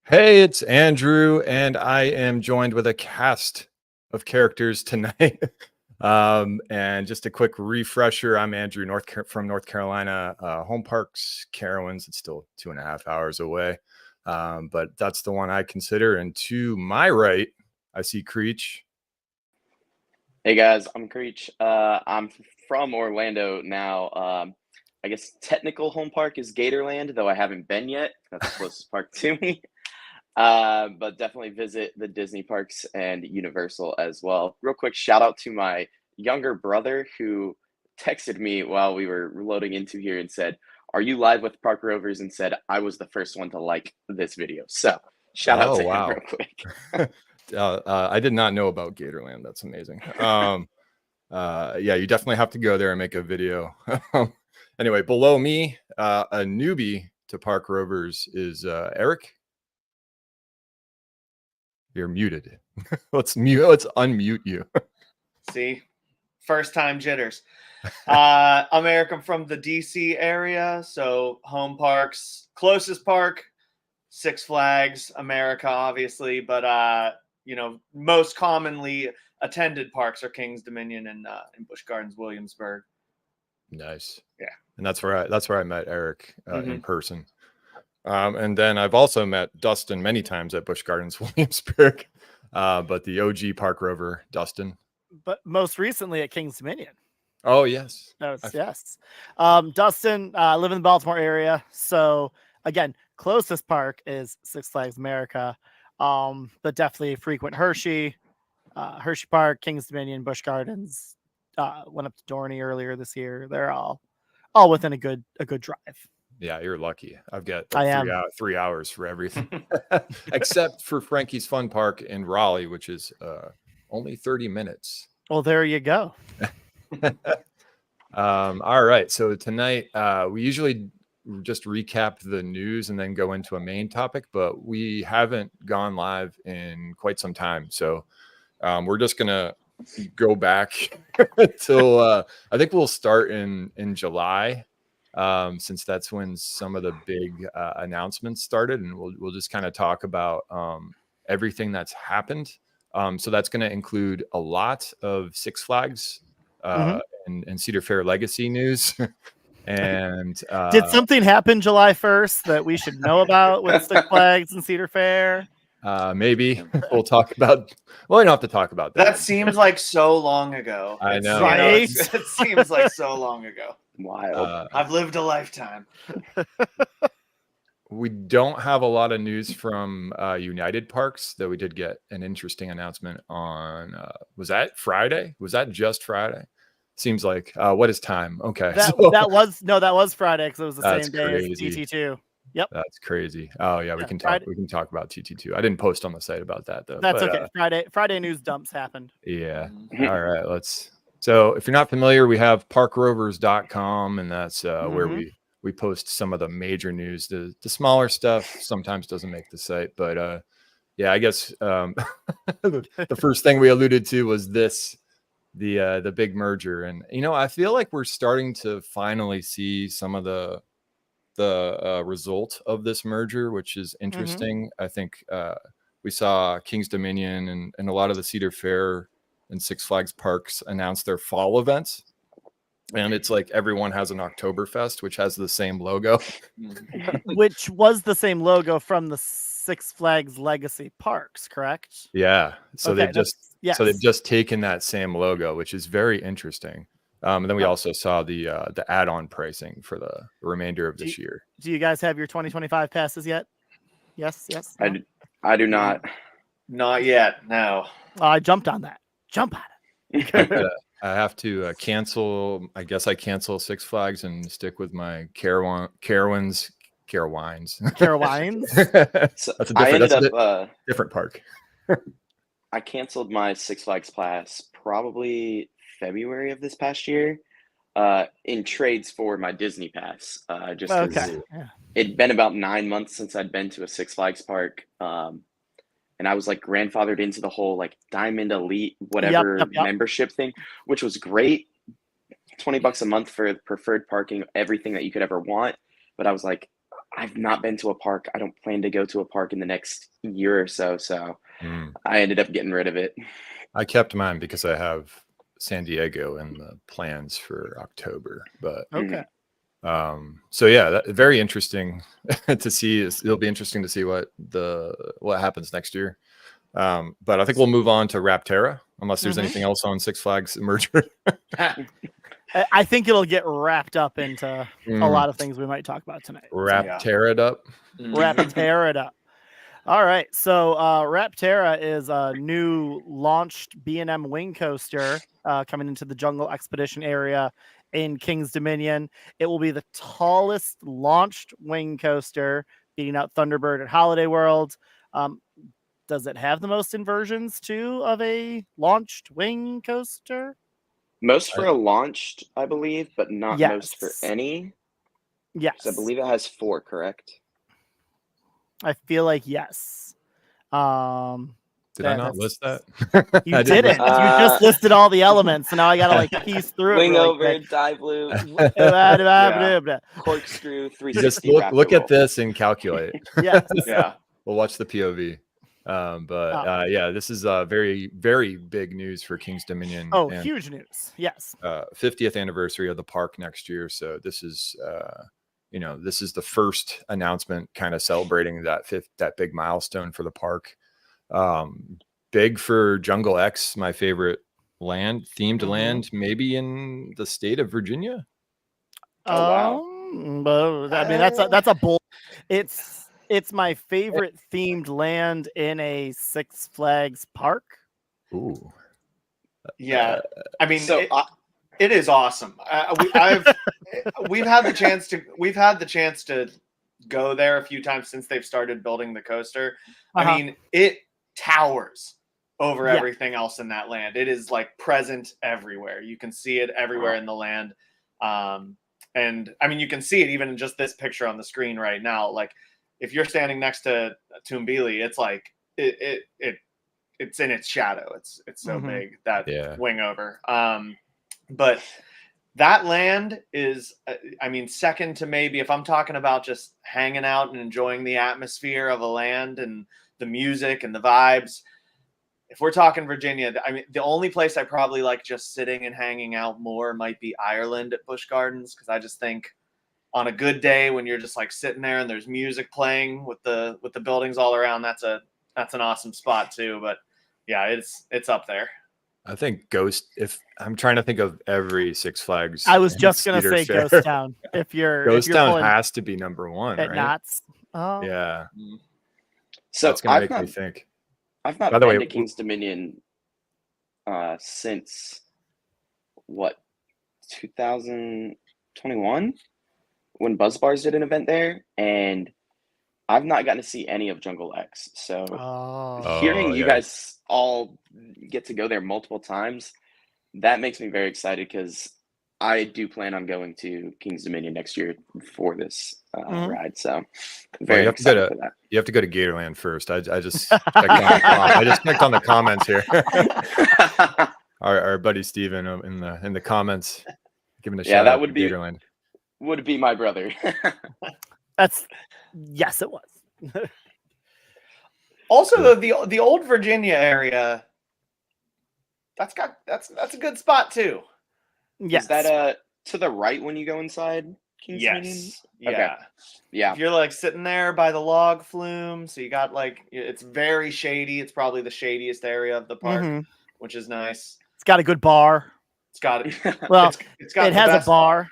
Hey, it's Andrew, and I am joined with a cast of characters tonight. And just a quick refresher, I'm Andrew from North Carolina, home parks, Carowinds. It's still 2.5 hours away, but that's the one I consider. And to my right, I see Creech. Hey guys, I'm Creech. I'm from Orlando now. I guess technical home park is Gatorland, though I haven't been yet. That's the closest park to me. But definitely visit the Disney parks and Universal as well. Real quick shout out to my younger brother who texted me while we were loading into here and said, "Are you live with Park Rovers?" and said I was the first one to like this video. So shout out Oh, to him wow. real quick. I did not know about Gatorland. That's amazing. Yeah, you definitely have to go there and make a video. Anyway, below me, a newbie to Park Rovers is Eric. You're muted. Let's unmute you. See, first time jitters. I'm Eric. I'm from the DC area, so home parks. Closest park, Six Flags America, obviously, but most commonly attended parks are King's Dominion and Busch Gardens, Williamsburg. Nice. Yeah, and that's where I met Eric in person. And then I've also met Dustin many times at Busch Gardens, Williamsburg, but the OG Park Rover, Dustin. But most recently at King's Dominion. Oh, yes. Yes. Dustin, live in the Baltimore area. So again, closest park is Six Flags America. But definitely frequent Hershey Park, King's Dominion, Busch Gardens. Went up to Dorney earlier this year. They're all within a good drive. Yeah, you're lucky. I've got 3 hours for everything, except for Frankie's Fun Park in Raleigh, which is only 30 minutes. Well, there you go. All right. So tonight, we usually just recap the news and then go into a main topic, but we haven't gone live in quite some time. So we're just going to go back till I think we'll start in July. Since that's when some of the big announcements started, and we'll just kind of talk about everything that's happened. So that's going to include a lot of Six Flags and Cedar Fair Legacy news. And did something happen July 1st that we should know about with Six Flags and Cedar Fair? Maybe we'll talk about. Well, we don't have to talk about that. That seems like so long ago. I know, right? It seems like so long ago. Wild. I've lived a lifetime. We don't have a lot of news from United Parks, though we did get an interesting announcement on, was that Friday? Was that just Friday? Seems like, what is time? Okay. That was Friday because it was the same day as TT2. Yep. That's crazy. Oh yeah, we can talk about TT2. I didn't post on the site about that though. That's okay. Friday news dumps happened. Yeah. All right. So if you're not familiar, we have parkrovers.com, and that's where we post some of the major news. The smaller stuff sometimes doesn't make the site, but yeah, I guess the first thing we alluded to was the big merger, and I feel like we're starting to finally see some of the result of this merger, which is interesting. I think we saw King's Dominion and a lot of the Cedar Fair and Six Flags parks announce their fall events, and it's like everyone has an Oktoberfest, which has the same logo, which was the same logo from the Six Flags Legacy parks, correct? Yeah. So they've just taken that same logo, which is very interesting. And then we also saw the add-on pricing for the remainder of this year. Do you guys have your 2025 passes yet? Yes. No? I do not. Not yet. No. I jumped on that. Jump on it. I have to cancel. I guess I cancel Six Flags and stick with my Carowinds. That's a different park. I canceled my Six Flags pass probably February of this past year in trades for my Disney pass. Just because it'd been about 9 months since I'd been to a Six Flags park. And I was like grandfathered into the whole like Diamond Elite, whatever membership thing, which was great. $20 a month for preferred parking, everything that you could ever want. But I was like, I've not been to a park. I don't plan to go to a park in the next year or so. So Mm. I ended up getting rid of it. I kept mine because I have San Diego in the plans for October. But Okay. so yeah, very interesting to see. It'll be interesting to see what happens next year. But I think we'll move on to Rapterra, unless there's anything else on Six Flags merger. I think it'll get wrapped up into a lot of things we might talk about tonight. Rapterra it up. Rapterra it up. All right. So Rapterra is a new launched B&M wing coaster coming into the Jungle Expedition area in King's Dominion. It will be the tallest launched wing coaster, beating out Thunderbird at Holiday World. Does it have the most inversions too of a launched wing coaster? Most for a launched, I believe, but not most for any. Yes. So I believe it has 4, correct? I feel like yes. Did I not list that? You didn't. You just listed all the elements, so now I gotta like piece through Wing it. Really over, quick. dive loop, corkscrew, 360. Just look at this and calculate. Yes. Yeah. We'll watch the POV. Yeah, this is very, very big news for King's Dominion. Oh, and huge news. Yes. 50th anniversary of the park next year. So this is, this is the first announcement kind of celebrating that big milestone for the park. Big for Jungle X, my favorite themed land, maybe in the state of Virginia. Oh, wow. But I mean, that's a bold. It's my favorite themed land in a Six Flags park. Ooh. Yeah. I mean, so it is awesome. We've had the chance to go there a few times since they've started building the coaster. I mean, it towers over everything else in that land. It is like present everywhere. You can see it everywhere in the land. And I mean, you can see it even in just this picture on the screen right now. Like, if you're standing next to Toonbilly, it's like it's in its shadow. It's so big, that wing over. But that land is, I mean, second to maybe, if I'm talking about just hanging out and enjoying the atmosphere of a land and the music and the vibes. If we're talking Virginia, I mean, the only place I probably like just sitting and hanging out more might be Ireland at Busch Gardens, because I just think on a good day when you're just like sitting there and there's music playing with the buildings all around, that's an awesome spot too. But yeah, it's up there. I think if I'm trying to think of every Six Flags. I was just gonna say Ghost Town. Ghost Town has to be number one, at right? Knott's. Oh. Yeah. So that's gonna make me think. I've not been to King's Dominion since 2021 when Buzz Bars did an event there, and I've not gotten to see any of Jungle X. So hearing you guys all get to go there multiple times, that makes me very excited, because I do plan on going to King's Dominion next year for this ride. So very excited for that. You have to go to Gatorland first. I just checked on the comments here. our buddy Steven in the comments giving a shout out to Gatorland. Would be my brother. Yes, it was. Also, the old Virginia area, that's a good spot too. Yes. Is that to the right when you go inside King's Dominion? Yeah. Okay. Yeah. If you're like sitting there by the log flume, so you got like, it's very shady. It's probably the shadiest area of the park, which is nice. It's got a good bar. It's got it. Well, it has a bar.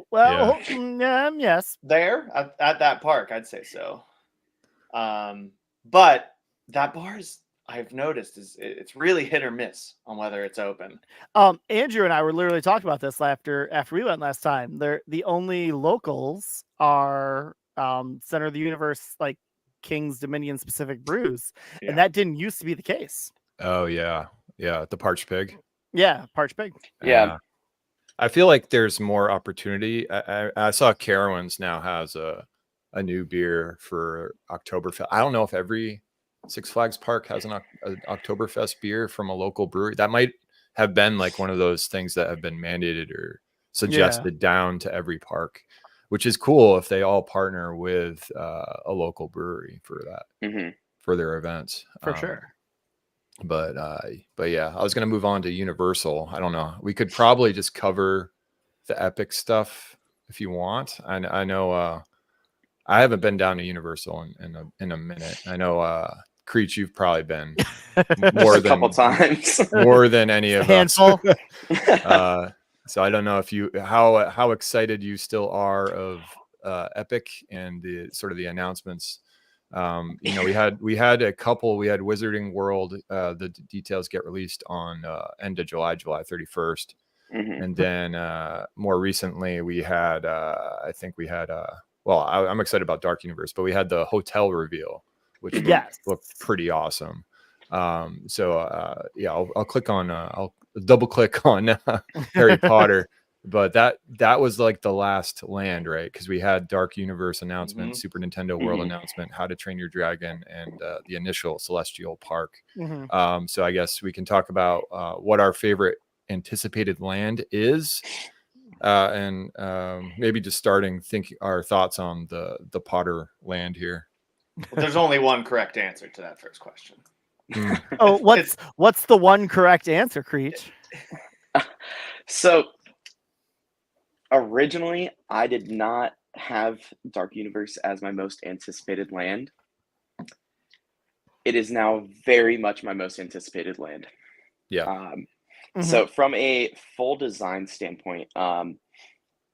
Well, yes. There at that park, I'd say so. But that bar's, I've noticed, it's really hit or miss on whether it's open. Andrew and I were literally talking about this after we went last time. The only locals are Center of the Universe, like King's Dominion specific brews, and that didn't used to be the case. Oh yeah, the Parched Pig. Yeah, Parched Pig. Yeah. I feel like there's more opportunity. I saw Carowinds now has a new beer for Oktoberfest. I don't know if every Six Flags park has an Oktoberfest beer from a local brewery. That might have been like one of those things that have been mandated or suggested down to every park. which is cool if they all partner with a local brewery for that, for their events. For sure. But yeah, I was going to move on to Universal. I don't know. We could probably just cover the Epic stuff if you want. I know I haven't been down to Universal in a minute. I know Creech, you've probably been more a couple times, more than any of us. So I don't know if how excited you still are of Epic and the sort of the announcements. We had a couple. We had Wizarding World. The details get released on end of July 31st, and then more recently we had I think we had I'm excited about Dark Universe, but we had the hotel reveal, which looked pretty awesome. I'll click on I'll double click on Harry Potter, but that was like the last land, right? Because we had Dark Universe announcement, Super Nintendo World announcement, How to Train Your Dragon, and the initial Celestial Park. So I guess we can talk about what our favorite anticipated land is, and maybe just starting thinking our thoughts on the Potter land here. Well, there's only one correct answer to that first question. Oh, what's the one correct answer, Creech? So originally, I did not have Dark Universe as my most anticipated land. It is now very much my most anticipated land. Yeah. So from a full design standpoint, one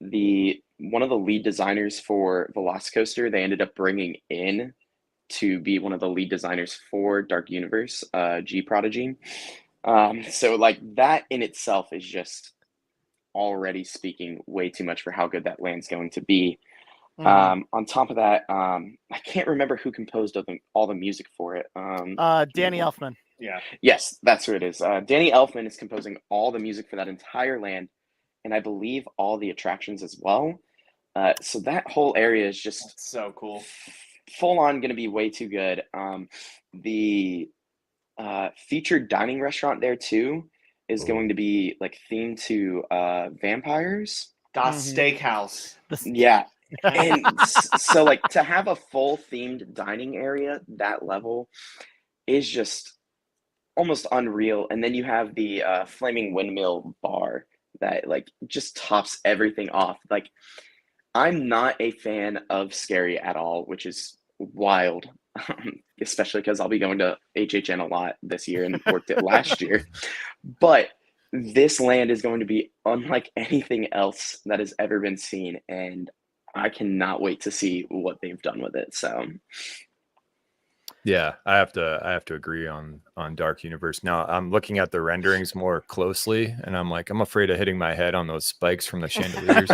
of the lead designers for Velocicoaster, they ended up bringing in to be one of the lead designers for Dark Universe, G Prodigy. So like that in itself is just already speaking way too much for how good that land's going to be. On top of that, I can't remember who composed all the music for it. Danny Elfman. Yeah. Yes, that's who it is. Danny Elfman is composing all the music for that entire land, and I believe all the attractions as well. So that whole area is just That's so cool. Full on going to be way too good. The featured dining restaurant there too is going to be like themed to vampires. Das Steakhouse. Yeah. And so like to have a full themed dining area that level is just almost unreal. And then you have the Flaming Windmill bar that like just tops everything off. Like I'm not a fan of scary at all, which is wild, especially because I'll be going to HHN a lot this year and worked it last year. But this land is going to be unlike anything else that has ever been seen, and I cannot wait to see what they've done with it. So yeah, I have to agree on Dark Universe. Now I'm looking at the renderings more closely, and I'm afraid of hitting my head on those spikes from the chandeliers.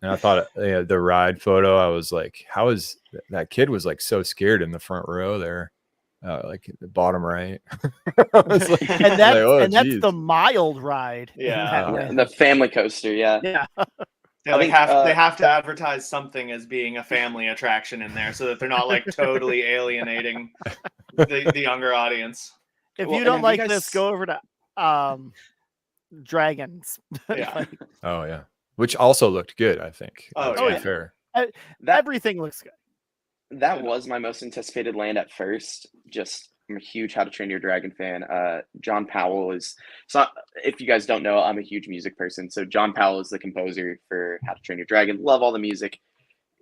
And I thought the ride photo, I was like, how is that kid was like so scared in the front row there, like the bottom right. And that's the mild ride. Yeah, the family coaster. Yeah. They have to advertise something as being a family attraction in there so that they're not like totally alienating the younger audience. If you don't like this, go over to Dragons. Yeah. Oh yeah. Which also looked good, I think. Fair. Everything looks good. That was my most anticipated land at first. I'm a huge How to Train Your Dragon fan. John Powell is. So if you guys don't know, I'm a huge music person. So John Powell is the composer for How to Train Your Dragon. Love all the music.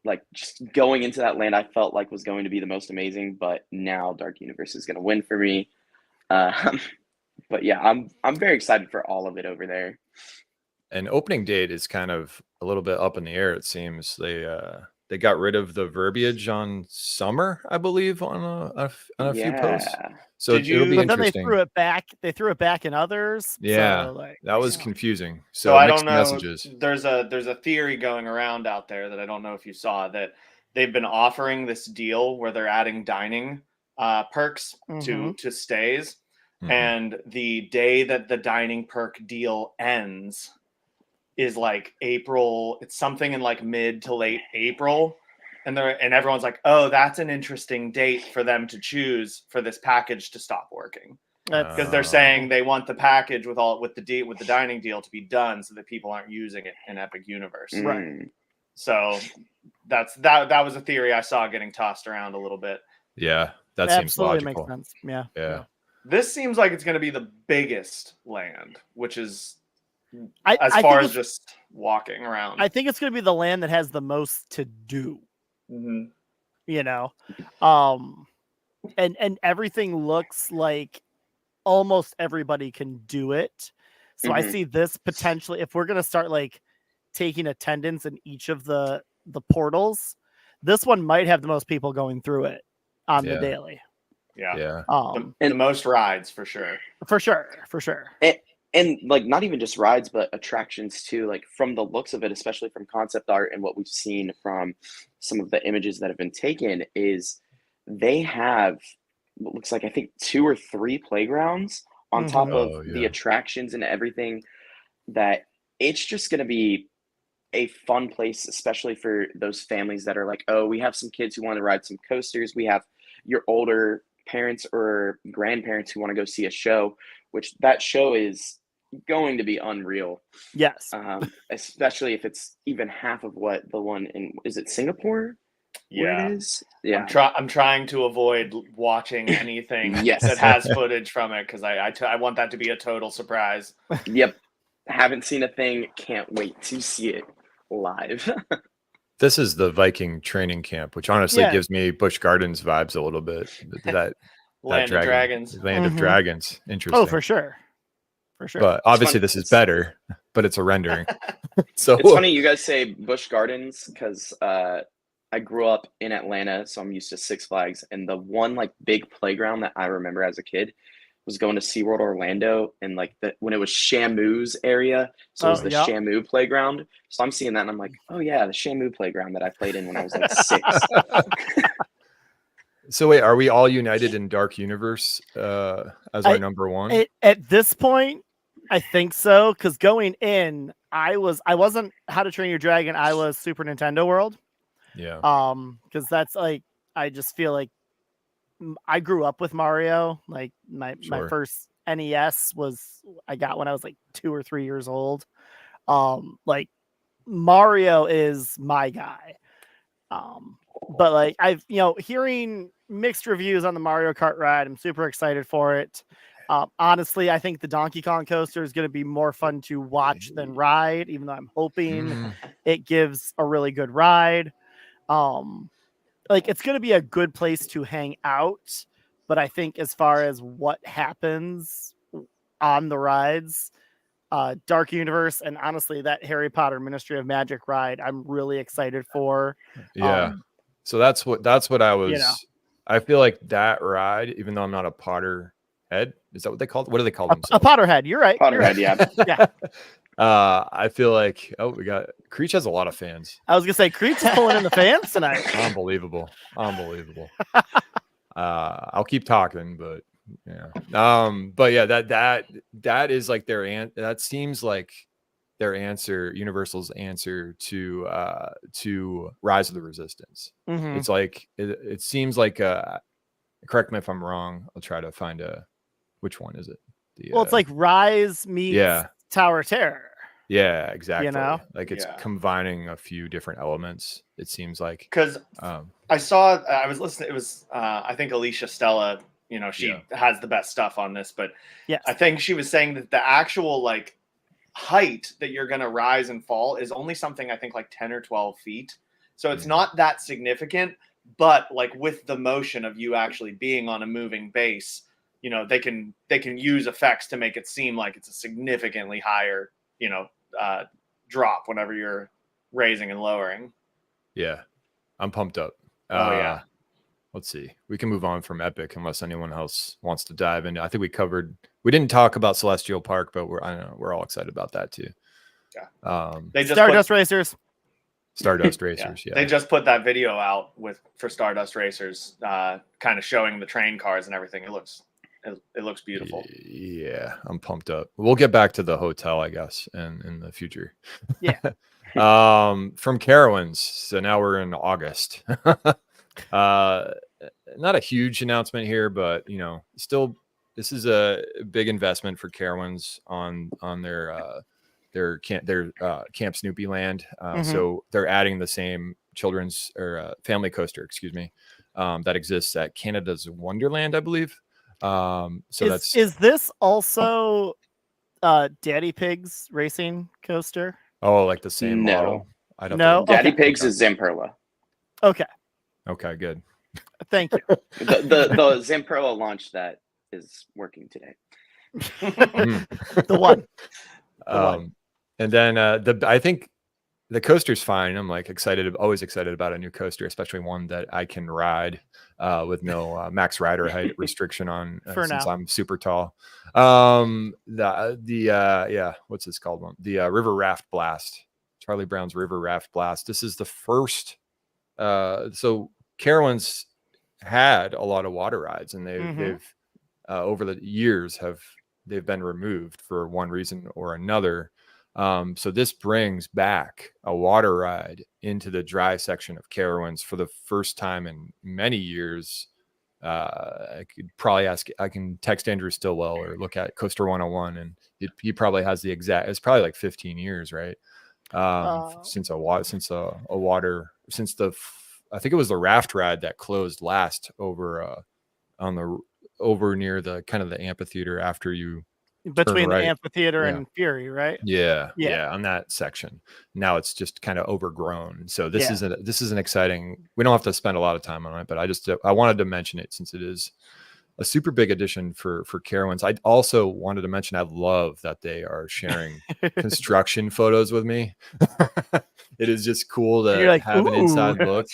Like just going into that land, I felt like was going to be the most amazing. But now Dark Universe is going to win for me. But yeah, I'm very excited for all of it over there. And opening date is kind of a little bit up in the air. It seems they got rid of the verbiage on summer, I believe, on a few posts. So it'll be interesting. Then they threw it back. They threw it back in others. Yeah, so, that was confusing. So I don't know. Messages. There's a theory going around out there that I don't know if you saw, that they've been offering this deal where they're adding dining perks to stays, and the day that the dining perk deal ends is like April. It's something in like mid to late April. And everyone's like, oh, that's an interesting date for them to choose for this package to stop working. Because they're saying they want the package with the dining deal to be done so that people aren't using it in Epic Universe. Right. So that was a theory I saw getting tossed around a little bit. Yeah, that seems Absolutely makes logical. sense. Yeah. Yeah. This seems like it's going to be the biggest land, which is I as far think as just walking around. I think it's going to be the land that has the most to do. Mm-hmm. You know, and everything looks like almost everybody can do it. So I see this potentially, if we're going to start like taking attendance in each of the portals, this one might have the most people going through it on the daily. Yeah. And the most rides for sure. For sure. And like not even just rides, but attractions too. Like from the looks of it, especially from concept art and what we've seen from some of the images that have been taken, is they have what looks like I think 2 or 3 playgrounds on top of the attractions and everything. That it's just going to be a fun place, especially for those families that are like, oh, we have some kids who want to ride some coasters. We have your older parents or grandparents who want to go see a show, which that show is going to be unreal. Yes. Especially if it's even half of what the one in, is it Singapore? Where it is? Yeah. I'm trying to avoid watching anything Yes. that has footage from it because I want that to be a total surprise. Yep. Haven't seen a thing. Can't wait to see it live. This is the Viking training camp, which honestly gives me Busch Gardens vibes a little bit. That Land of Dragons. Land of Dragons. Interesting. Oh, for sure. But obviously this is better, but it's a rendering. So it's funny you guys say Busch Gardens because I grew up in Atlanta, so I'm used to Six Flags, and the one like big playground that I remember as a kid was going to SeaWorld Orlando, and like when it was Shamu's area, so it was the Shamu playground. So I'm seeing that and I'm like, oh yeah, the Shamu playground that I played in when I was like 6. So wait, are we all united in Dark Universe as our number one? At this point, I think so, because going in, I wasn't How to Train Your Dragon, I was Super Nintendo World. Yeah. Because that's like, I just feel like I grew up with Mario. Like my first NES I got when I was like 2 or 3 years old. Like Mario is my guy. But like I've hearing mixed reviews on the Mario Kart ride. I'm super excited for it. Honestly, I think the Donkey Kong coaster is going to be more fun to watch than ride, even though I'm hoping it gives a really good ride. Like it's going to be a good place to hang out, but I think as far as what happens on the rides, Dark Universe and honestly that Harry Potter Ministry of Magic ride, I'm really excited for. Yeah. So that's what I was. I feel like that ride, even though I'm not a Potter head, is that what they call it? What do they call themselves? A Potterhead. You're right. Potterhead. Yeah. I feel like we got Creech has a lot of fans. I was gonna say Creech is pulling in the fans tonight. Unbelievable. I'll keep talking, but but yeah, that is like that seems like their answer, Universal's answer to Rise of the Resistance. It's like it seems like correct me if I'm wrong. I'll try to find which one is it? It's like Rise meets Tower of Terror. Yeah, exactly. Like it's combining a few different elements. It seems like because I was listening. It was I think Alicia Stella. She has the best stuff on this, but I think she was saying that the actual like height that you're going to rise and fall is only something I think like 10 or 12 feet. So it's not that significant, but like with the motion of you actually being on a moving base, they can use effects to make it seem like it's a significantly higher, drop whenever you're raising and lowering. Yeah, I'm pumped up. Let's see. We can move on from Epic unless anyone else wants to dive into. I think we didn't talk about Celestial Park, but we're all excited about that too. Yeah. Stardust Racers. Stardust Racers. Yeah. They just put that video out for Stardust Racers, kind of showing the train cars and everything. It looks beautiful. Yeah, I'm pumped up. We'll get back to the hotel, I guess, in the future. Yeah. From Carowinds. So now we're in August. Not a huge announcement here, but still, this is a big investment for Carowinds on their Camp Snoopy Land. So they're adding the same children's or family coaster, excuse me, that exists at Canada's Wonderland, I believe. So is this also Daddy Pig's racing coaster? Oh, like the same No. model? I'd have No? to Daddy Okay. Pigs is Zamperla. Okay. Okay, good. Thank you. The Zamperla launch that is working today. The one. And then I think the coaster's fine. I'm like always excited about a new coaster, especially one that I can ride with no max rider height restriction on since I'm super tall. What's this called one? The River Raft Blast, Charlie Brown's River Raft Blast. This is the first. So Carowinds had a lot of water rides, and they've over the years they've been removed for one reason or another. So this brings back a water ride into the dry section of Carowinds for the first time in many years. I could probably I can text Andrew Stillwell or look at Coaster 101, and he probably has the exact, it's probably like 15 years, right? Since I think it was the raft ride that closed last over near the kind of the amphitheater after you between right. the amphitheater and Fury, right? Yeah, on that section. Now it's just kind of overgrown. So this is an exciting. We don't have to spend a lot of time on it, but I wanted to mention it since it is a super big addition for Carowinds. I also wanted to mention I love that they are sharing construction photos with me. It is just cool to have an inside look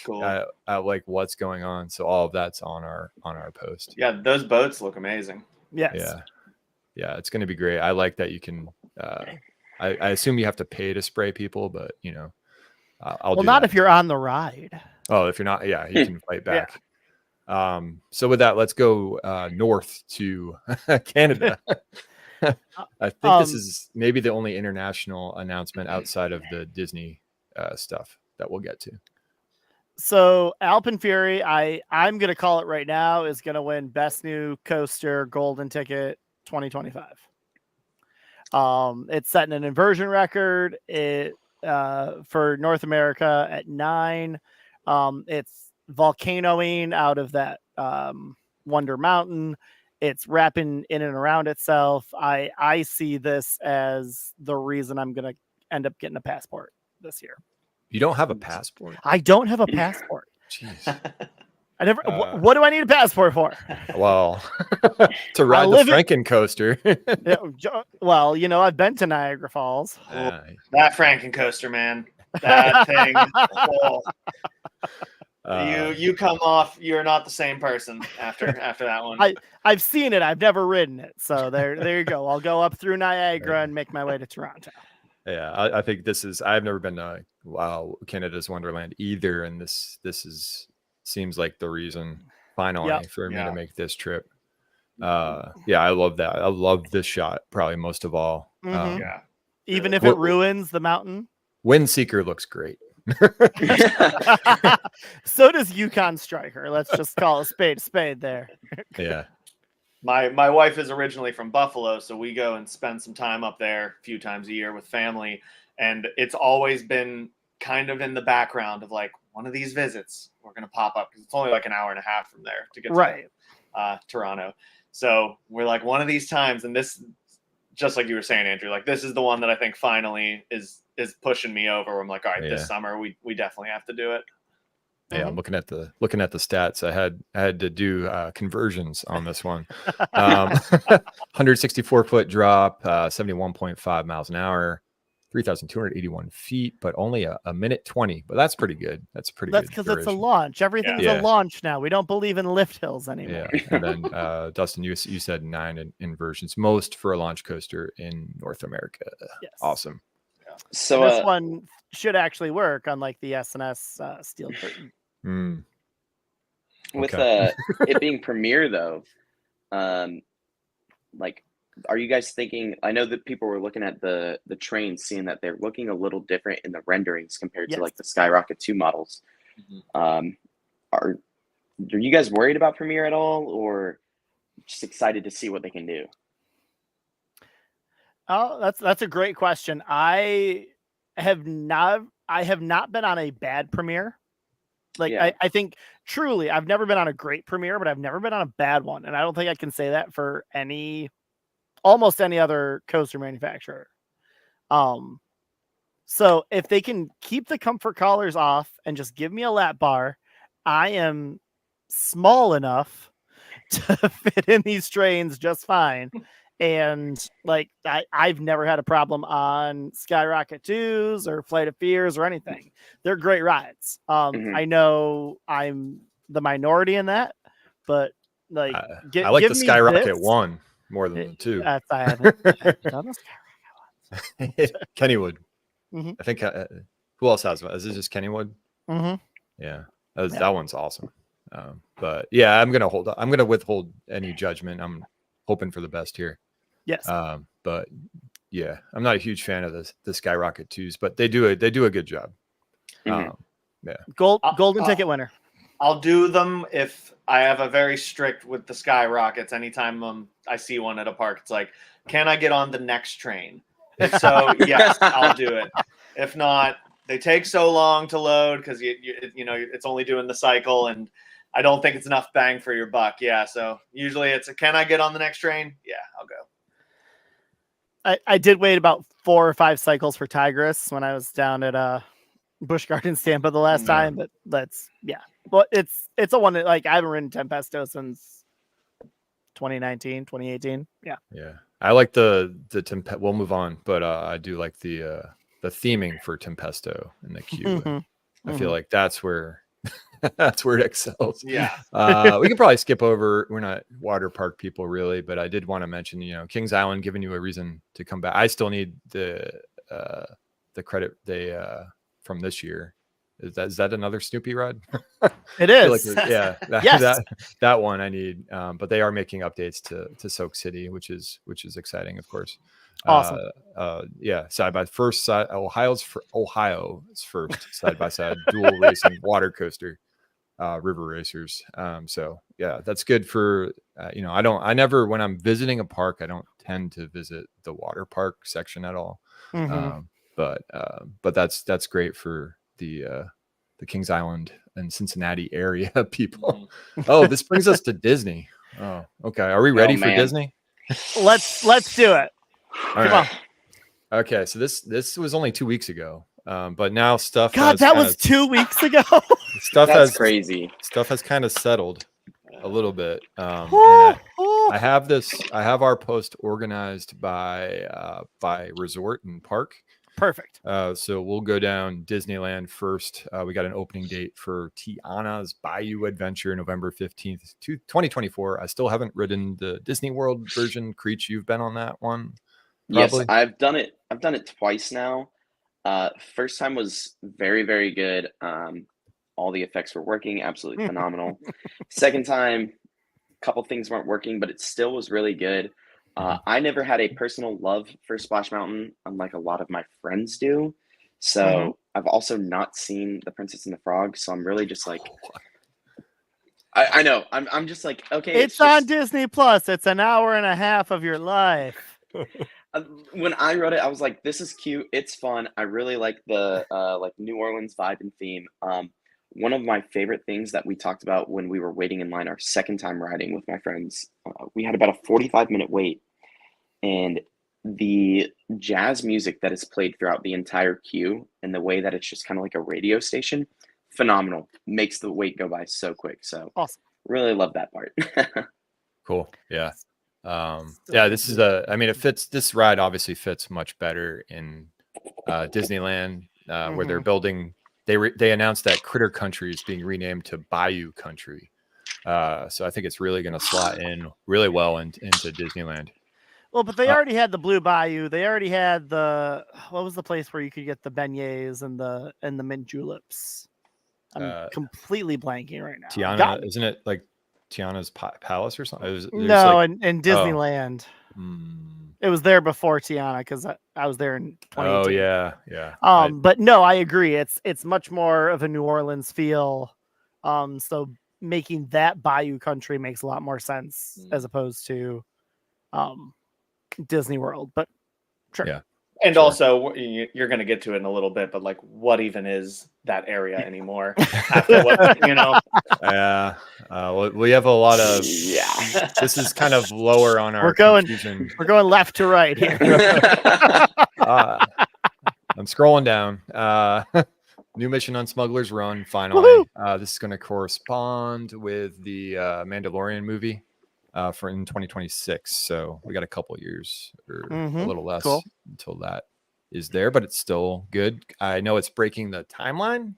at like what's going on. So all of that's on our post. Yeah, those boats look amazing. Yes. Yeah, it's going to be great. I like that you can. I assume you have to pay to spray people, but I'll. Well, not if you're on the ride. Oh, if you're not, you can fight back. So with that, let's go north to Canada. I think this is maybe the only international announcement outside of the Disney stuff that we'll get to. So Alpine Fury, I'm going to call it right now, is going to win Best New Coaster Golden Ticket 2025. It's setting an inversion record for North America at 9. It's volcanoing out of that Wonder Mountain. It's wrapping in and around itself. I see this as the reason I'm going to end up getting a passport this year. You don't have a passport? I don't have a passport. Jeez. I never. What do I need a passport for? Well, to ride the Franken coaster. Well, I've been to Niagara Falls. That Franken coaster, man. That thing. You come off. You're not the same person after that one. I've seen it. I've never ridden it. So there you go. I'll go up through Niagara and make my way to Toronto. Yeah, I think this is. I've never been to Canada's Wonderland either, and this seems like the reason finally for me to make this trip. I love that. I love this shot probably most of all. Even if it ruins the mountain. Windseeker looks great. So does Yukon Striker. Let's just call a spade there. Yeah. My wife is originally from Buffalo, so we go and spend some time up there a few times a year with family, and it's always been kind of in the background of like one of these visits we're going to pop up because it's only like an hour and a half from there to get to Toronto. So we're like one of these times, and this, just like you were saying, Andrew, like this is the one that I think finally is pushing me over. I'm like, all right, this summer we definitely have to do it. Yeah, I'm looking at the stats. I had to do conversions on this one. 164 foot drop, 71.5 miles an hour, 3,281 feet, but only a minute 20. But that's pretty good. That's because it's a launch. Everything's a launch now. We don't believe in lift hills anymore. Yeah. And then Dustin, you said 9 inversions, most for a launch coaster in North America. Yes. Awesome. Yeah. So this one should actually work, unlike the S&S steel curtain. With it being premiere though, like, are you guys thinking? I know that people were looking at the trains, seeing that they're looking a little different in the renderings compared to like the Skyrocket 2 models. Are you guys worried about premiere at all, or just excited to see what they can do? Oh, that's a great question. I have not been on a bad premiere. Like Yeah. I think truly I've never been on a great premiere, but I've never been on a bad one. And I don't think I can say that for almost any other coaster manufacturer. So if they can keep the comfort collars off and just give me a lap bar, I am small enough to fit in these trains just fine. And like I've never had a problem on Skyrocket 2s or Flight of Fears or anything. They're great rides. I know I'm the minority in that, but like I like give the me Skyrocket this. 1 more than the 2. I haven't done the Skyrocket ones. Kennywood. Mhm. I think who else has one? Is it just Kennywood? Mm-hmm. Yeah, that one's awesome. But yeah, I'm gonna withhold any judgment. I'm hoping for the best here. Yes. But yeah, I'm not a huge fan of the Skyrocket 2s, but they do a good job. Yeah. Golden ticket winner. I'll do them if I have a very strict with the Skyrockets. Anytime I see one at a park, it's like, can I get on the next train? If so, yes, I'll do it. If not, they take so long to load because you know it's only doing the cycle, and I don't think it's enough bang for your buck. Yeah, so usually it's can I get on the next train? Yeah, I'll go. I did wait about 4 or 5 cycles for Tigris when I was down at Busch Gardens Tampa the last time, but well, it's a one that, like, I haven't ridden Tempesto since 2019, 2018. Yeah. I like the Tempesto. We'll move on, but I do like the theming for Tempesto and the queue. I feel like that's where it excels. Yeah. We can probably skip over. We're not water park people really, but I did want to mention, Kings Island giving you a reason to come back. I still need the credit they from this year. Is that another Snoopy ride? It is. That one I need. But they are making updates to Soak City, which is exciting, of course. Awesome. Side by first side. Ohio's first side by side dual racing water coaster, river racers. So yeah, that's good for I never, when I'm visiting a park, I don't tend to visit the water park section at all. But that's great for the Kings Island and Cincinnati area people. Oh, this brings us to Disney. Oh, okay. Are we ready for Disney? Let's do it. Come on. Okay, so this was only 2 weeks ago, but now stuff. God, that was 2 weeks ago. That's crazy. Stuff has kind of settled a little bit. I have our post organized by resort and park. Perfect. So we'll go down Disneyland first. We got an opening date for Tiana's Bayou Adventure, November 15th, 2024. I still haven't ridden the Disney World version. Creech, you've been on that one? Probably? Yes, I've done it twice now. First time was very, very good. All the effects were working, absolutely phenomenal. Second time, a couple things weren't working, but it still was really good. I never had a personal love for Splash Mountain, unlike a lot of my friends do. So I've also not seen The Princess and the Frog. So I'm really just like, I know. I'm just like, okay. It's on Disney Plus. It's an hour and a half of your life. When I wrote it, I was like, this is cute. It's fun. I really like the New Orleans vibe and theme. One of my favorite things that we talked about when we were waiting in line our second time riding with my friends, we had about a 45-minute wait, and the jazz music that is played throughout the entire queue and the way that it's just kind of like a radio station, phenomenal. Makes the wait go by so quick. So awesome. Really love that part. Cool. Yeah. This ride obviously fits much better in Disneyland, where they're building. They announced that Critter Country is being renamed to Bayou Country. So I think it's really going to slot in really well into Disneyland. Well, but they already had the Blue Bayou. They already had what was the place where you could get the beignets and the mint juleps? I'm completely blanking right now. Tiana, isn't it like Tiana's Palace or something? In Disneyland. It was there before Tiana because I was there in 2018. Oh yeah. But no, I agree. It's much more of a New Orleans feel. So making that Bayou Country makes a lot more sense as opposed to Disney World. But Sure. Yeah. And Sure. also, you're going to get to it in a little bit, but like, what even is that area anymore? After what, we have a lot of. Yeah. This is kind of lower on our We're going confusion. We're going left to right here. I'm scrolling down. New mission on Smuggler's Run. Finally, this is going to correspond with the Mandalorian movie for in 2026. So we got a couple years or a little less until that is there, but it's still good. I know it's breaking the timeline,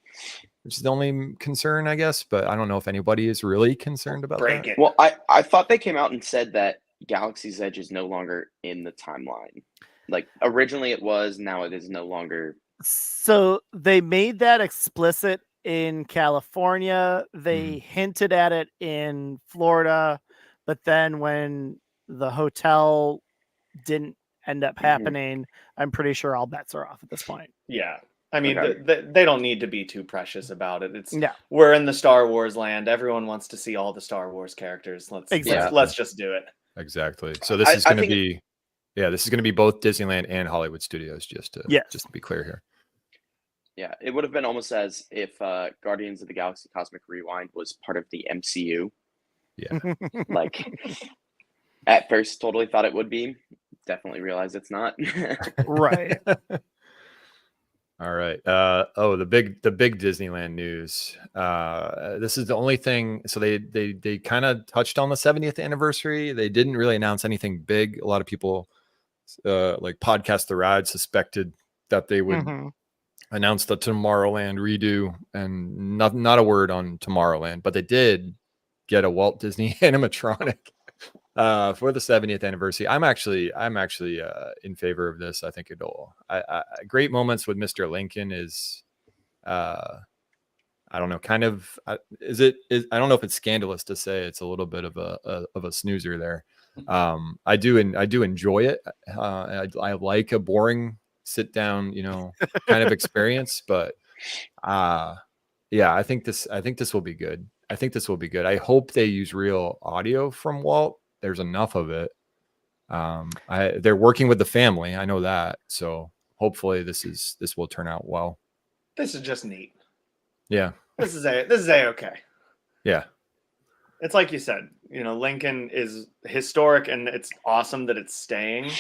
which is the only concern, I guess. But I don't know if anybody is really concerned about that. it. Well, I thought they came out and said that Galaxy's Edge is no longer in the timeline. Like originally it was, now it is no longer. So they made that explicit in California. They hinted at it in Florida, but then when the hotel didn't end up happening, I'm pretty sure all bets are off at this point. Yeah. I mean, Okay. they don't need to be too precious about it. It's Yeah. We're in the Star Wars land. Everyone wants to see all the Star Wars characters. Let's just do it. Exactly. So this is going to be, this is going to be both Disneyland and Hollywood Studios. Just to be clear here. Yeah, it would have been almost as if Guardians of the Galaxy Cosmic Rewind was part of the MCU. Yeah. Like, at first, totally thought it would be. Definitely realized it's not. Right. All right. The big Disneyland news. This is the only thing. So they kind of touched on the 70th anniversary. They didn't really announce anything big. A lot of people, like Podcast the Ride, suspected that they would announce the Tomorrowland redo, and not a word on Tomorrowland. But they did get a Walt Disney animatronic for the 70th anniversary. I'm actually in favor of this. I think it'll great moments with Mr. Lincoln is I don't know, kind of I don't know if it's scandalous to say it's a little bit of a snoozer there. I do enjoy it. I like a boring sit down, kind of experience, but I think this will be good. I hope they use real audio from Walt. There's enough of it. They're working with the family. I know that. So hopefully this will turn out well. This is just neat. Yeah. This is A-okay. Yeah. It's like you said, Lincoln is historic and it's awesome that it's staying.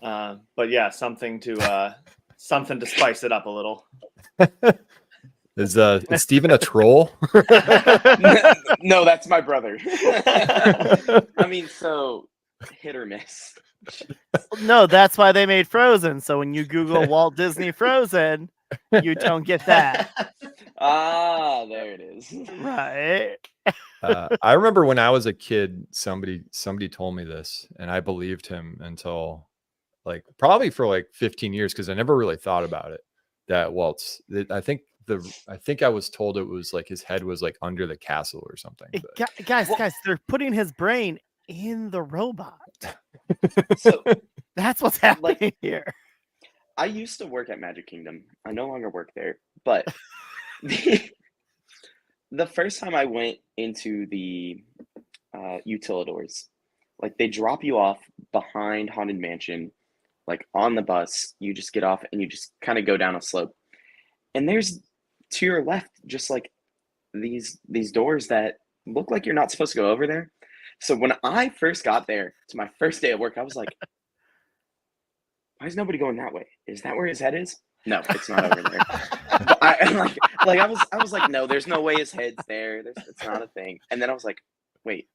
But yeah, something to spice it up a little. Is Steven a troll? No, that's my brother. I mean, so hit or miss. No, that's why they made Frozen. So when you Google Walt Disney Frozen, you don't get that. There it is. Right. I remember when I was a kid, somebody told me this, and I believed him until probably for 15 years, because I never really thought about it. That Walt's, I think I was told it was his head was under the castle or something. Guys, they're putting his brain in the robot. So that's what's happening here. I used to work at Magic Kingdom. I no longer work there, but the first time I went into the utilidors, they drop you off behind Haunted Mansion, on the bus. You just get off and you just kind of go down a slope, and there's to your left just these doors that look like you're not supposed to go over there. So when I first got there to my first day at work, I was like, why is nobody going that way? Is that where his head is? No, it's not over there. But I was like, no, there's no way his head's there. It's not a thing. And then I was like, wait,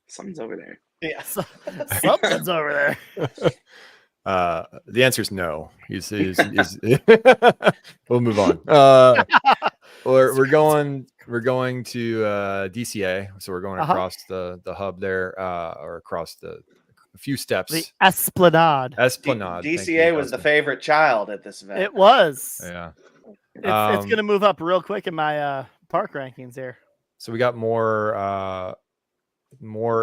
something's over there. Yeah, something's over there. The answer is no. He's we'll move on. We're going to DCA, so we're going across the hub there, or across a few steps. The Esplanade. DCA was the favorite child at this event. It was. Yeah. It's going to move up real quick in my park rankings here. So we got more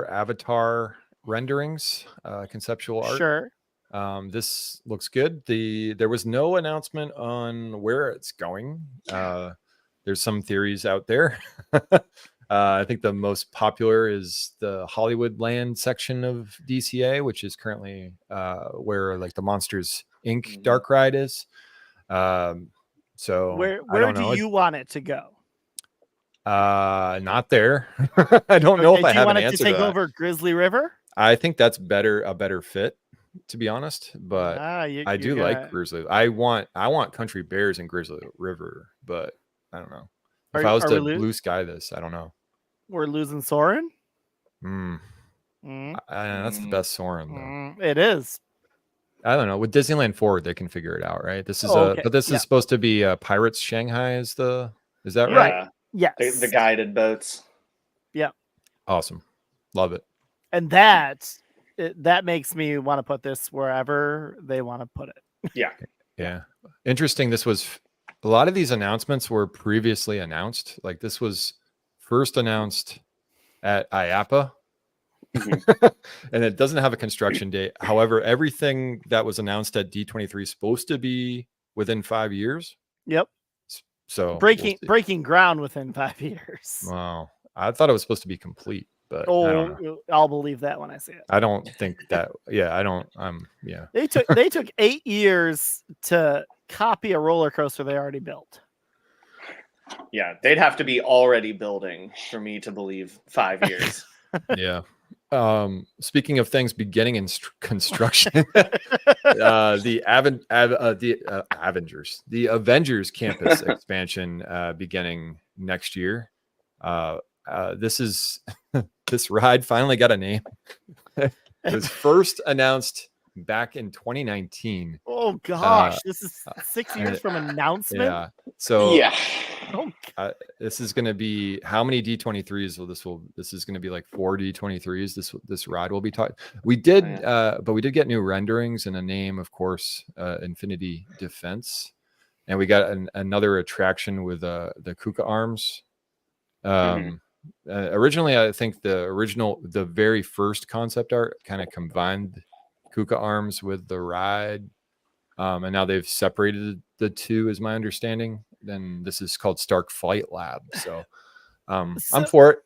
Avatar renderings, conceptual art. Sure. This looks good. There was no announcement on where it's going. There's some theories out there. I think the most popular is the Hollywood Land section of DCA, which is currently where like the Monsters Inc. dark ride is. So where do you want it to go? Not there. I don't know if I do you have want an it answer to take that. over Grizzly River? I think that's a better fit, to be honest. But I do like Grizzly. I want Country Bears and Grizzly River, but I don't know. If I was to blue sky this, I don't know. We're losing Soren. That's the best Soren though. It is. I don't know. With Disneyland Forward, they can figure it out, right? This is but this is supposed to be Pirates Shanghai. Is that right? Yes. The guided boats. Yeah. Awesome. Love it. And that makes me want to put this wherever they want to put it. Yeah. Yeah. Interesting. This was a lot of these announcements were previously announced. Like this was first announced at IAPA. And it doesn't have a construction date. However, everything that was announced at D23 is supposed to be within 5 years. Yep. So breaking ground within 5 years. Wow. I thought it was supposed to be complete, but I don't know. I'll believe that when I see it. I don't think that. Yeah, I don't. Yeah. They took 8 years to copy a roller coaster they already built. Yeah, they'd have to be already building for me to believe 5 years. Yeah. Speaking of things beginning in construction, the Avengers campus expansion beginning next year. This ride finally got a name. It was first announced back in 2019. Oh gosh, this is 6 years from announcement. Yeah. So yeah. This is going to be how many D23s this is going to be like 4 D23s. This ride will be taught. We did, but we did get new renderings and a name, of course, Infinity Defense, and we got another attraction with the Kuka arms. Originally, I think the very first concept art kind of combined Kuka arms with the ride, and now they've separated the two, is my understanding. Then this is called Stark Flight Lab. So, I'm for it.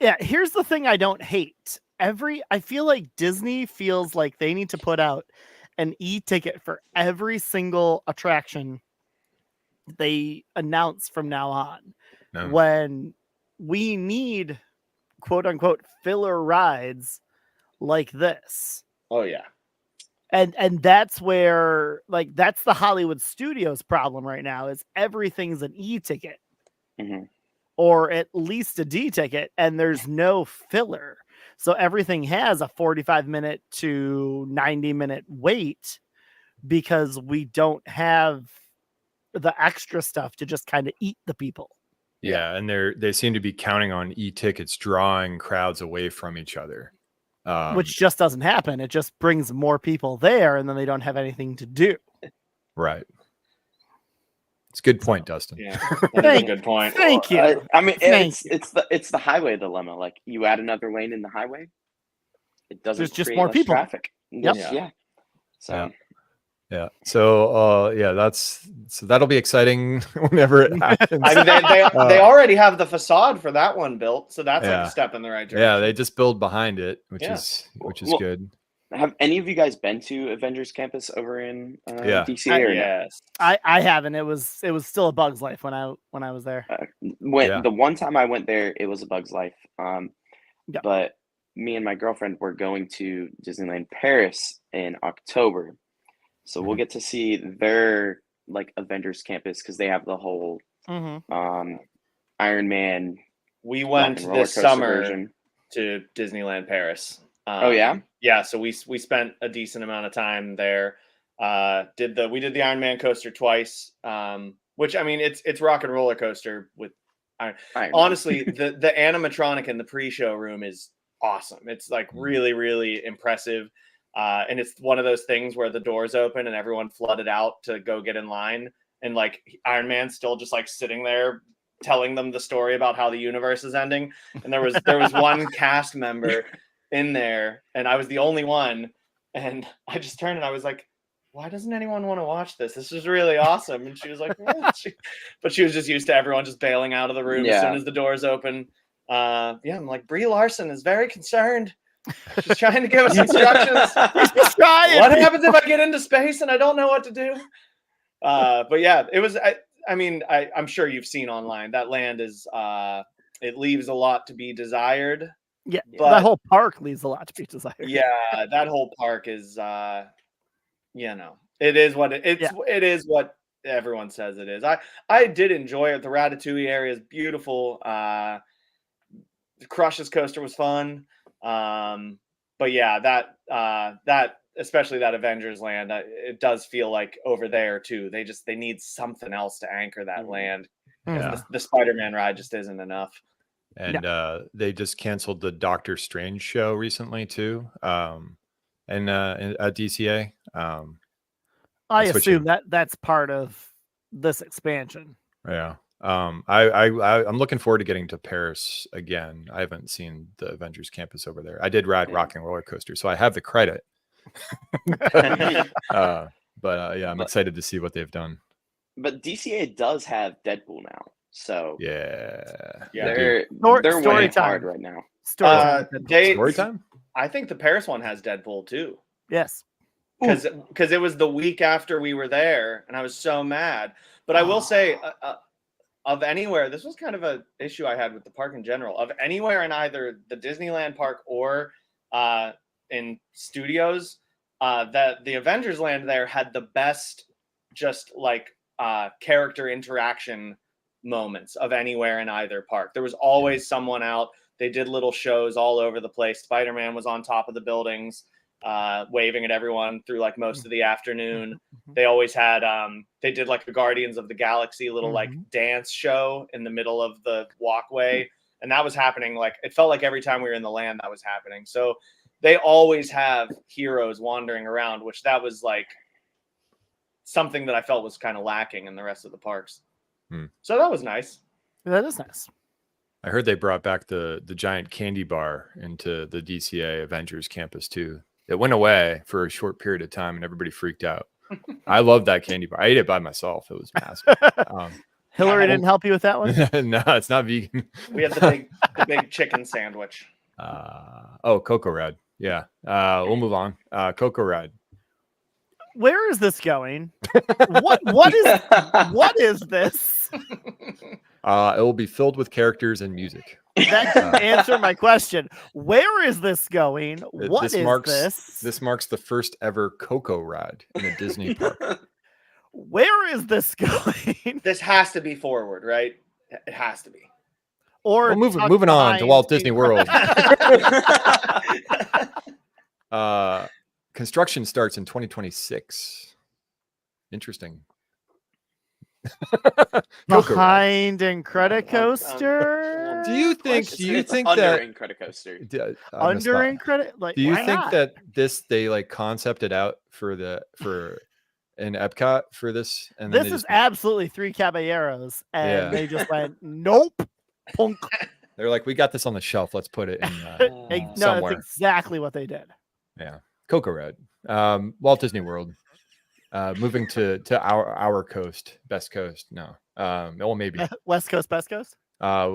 Yeah, here's the thing I don't hate. I feel like Disney feels like they need to put out an e-ticket for every single attraction they announce from now on. No. When we need quote unquote filler rides like this. Oh yeah. And that's where, like, that's the Hollywood Studios problem right now, is everything's an e-ticket or at least a D ticket, and there's no filler. So everything has a 45-minute to 90-minute wait because we don't have the extra stuff to just kind of eat the people. Yeah, and they seem to be counting on e-tickets drawing crowds away from each other. Which just doesn't happen. It just brings more people there, and then they don't have anything to do. Right. It's a good point, Dustin. Yeah, that's a good point. Thank you. I mean, it's the highway dilemma. Like, you add another lane in the highway, it doesn't. There's just more people. Traffic. Yep. Yeah. So. Yeah. So that'll be exciting whenever it happens. I mean, they already have the facade for that one built, so that's like a step in the right direction. Yeah, they just build behind it, which is good. Have any of you guys been to Avengers Campus over in DC? Yes, I haven't. It was still a Bug's Life when I was there. The one time I went there, it was a Bug's Life. But me and my girlfriend were going to Disneyland Paris in October. So we'll get to see their like Avengers Campus because they have the whole Iron Man. We went this summer to Disneyland Paris. Yeah. So we spent a decent amount of time there. We did the Iron Man coaster twice. Which, I mean, it's rock and roller coaster with Iron. Honestly, the animatronic in the pre-show room is awesome. It's like really, really impressive. And it's one of those things where the doors open and everyone flooded out to go get in line. And like Iron Man's still just like sitting there telling them the story about how the universe is ending. And there was one cast member in there and I was the only one. And I just turned and I was like, why doesn't anyone want to watch this? This is really awesome. And she was like, but she was just used to everyone just bailing out of the room as soon as the doors open. Yeah, I'm like, Brie Larson is very concerned. She's trying to give us instructions. Just try What it. happens if I get into space and I don't know what to do? But yeah, it was. I mean, I'm sure you've seen online that land is. It leaves a lot to be desired. Yeah, but that whole park leaves a lot to be desired. yeah, that whole park is. It is what it's. Yeah. It is what everyone says it is. I did enjoy it. The Ratatouille area is beautiful. The Crush's coaster was fun. But yeah, that especially that Avengers land, it does feel like over there too. They need something else to anchor that land. Yeah. The Spider-Man ride just isn't enough. And they just canceled the Doctor Strange show recently too. And at DCA. I assume that's part of this expansion. Yeah. I'm looking forward to getting to Paris again. I haven't seen the Avengers campus over there. I did ride Rock and Roller Coaster, so I have the credit. But I'm excited to see what they've done. But DCA does have Deadpool now, so yeah, they're story winning time hard right now. Story time. I think the Paris one has Deadpool too. Yes, because it was the week after we were there, and I was so mad. But I will say, of anywhere, this was kind of an issue I had with the park in general. Of anywhere in either the Disneyland park or in studios, that the Avengers land there had the best, just like character interaction moments of anywhere in either park. There was always someone out. They did little shows all over the place. Spider-Man was on top of the buildings, waving at everyone through like most of the afternoon. They always had they did like a Guardians of the Galaxy little like dance show in the middle of the walkway, and that was happening. Like it felt like every time we were in the land that was happening. So they always have heroes wandering around, which that was like something that I felt was kind of lacking in the rest of the parks. So that was nice. That is nice. I heard they brought back the giant candy bar into the DCA Avengers campus too. It went away for a short period of time and everybody freaked out. I love that candy bar. I ate it by myself. It was massive. Hillary didn't help you with that one? No, it's not vegan. We have the big chicken sandwich. Cocoa Rad. Yeah. We'll move on. Cocoa Rad. Where is this going? What is this? It will be filled with characters and music. That didn't answer my question. Where is this going? What is this? This marks the first ever Cocoa Ride in a Disney park. Where is this going? This has to be forward, right? It has to be. Or moving on to Walt Disney World. Construction starts in 2026. Interesting. Behind Incredicoaster? Do you think under that Incredicoaster? Under Incredicoaster? Like, do you think that they like concepted out for in Epcot for this? And this is absolutely Three Caballeros, and they just went nope. Punk. They're like, we got this on the shelf. Let's put it in no, somewhere. that's exactly what they did. Yeah, Cocoa Rad, Walt Disney World. Moving to our coast, best coast. No, well maybe West Coast, best coast.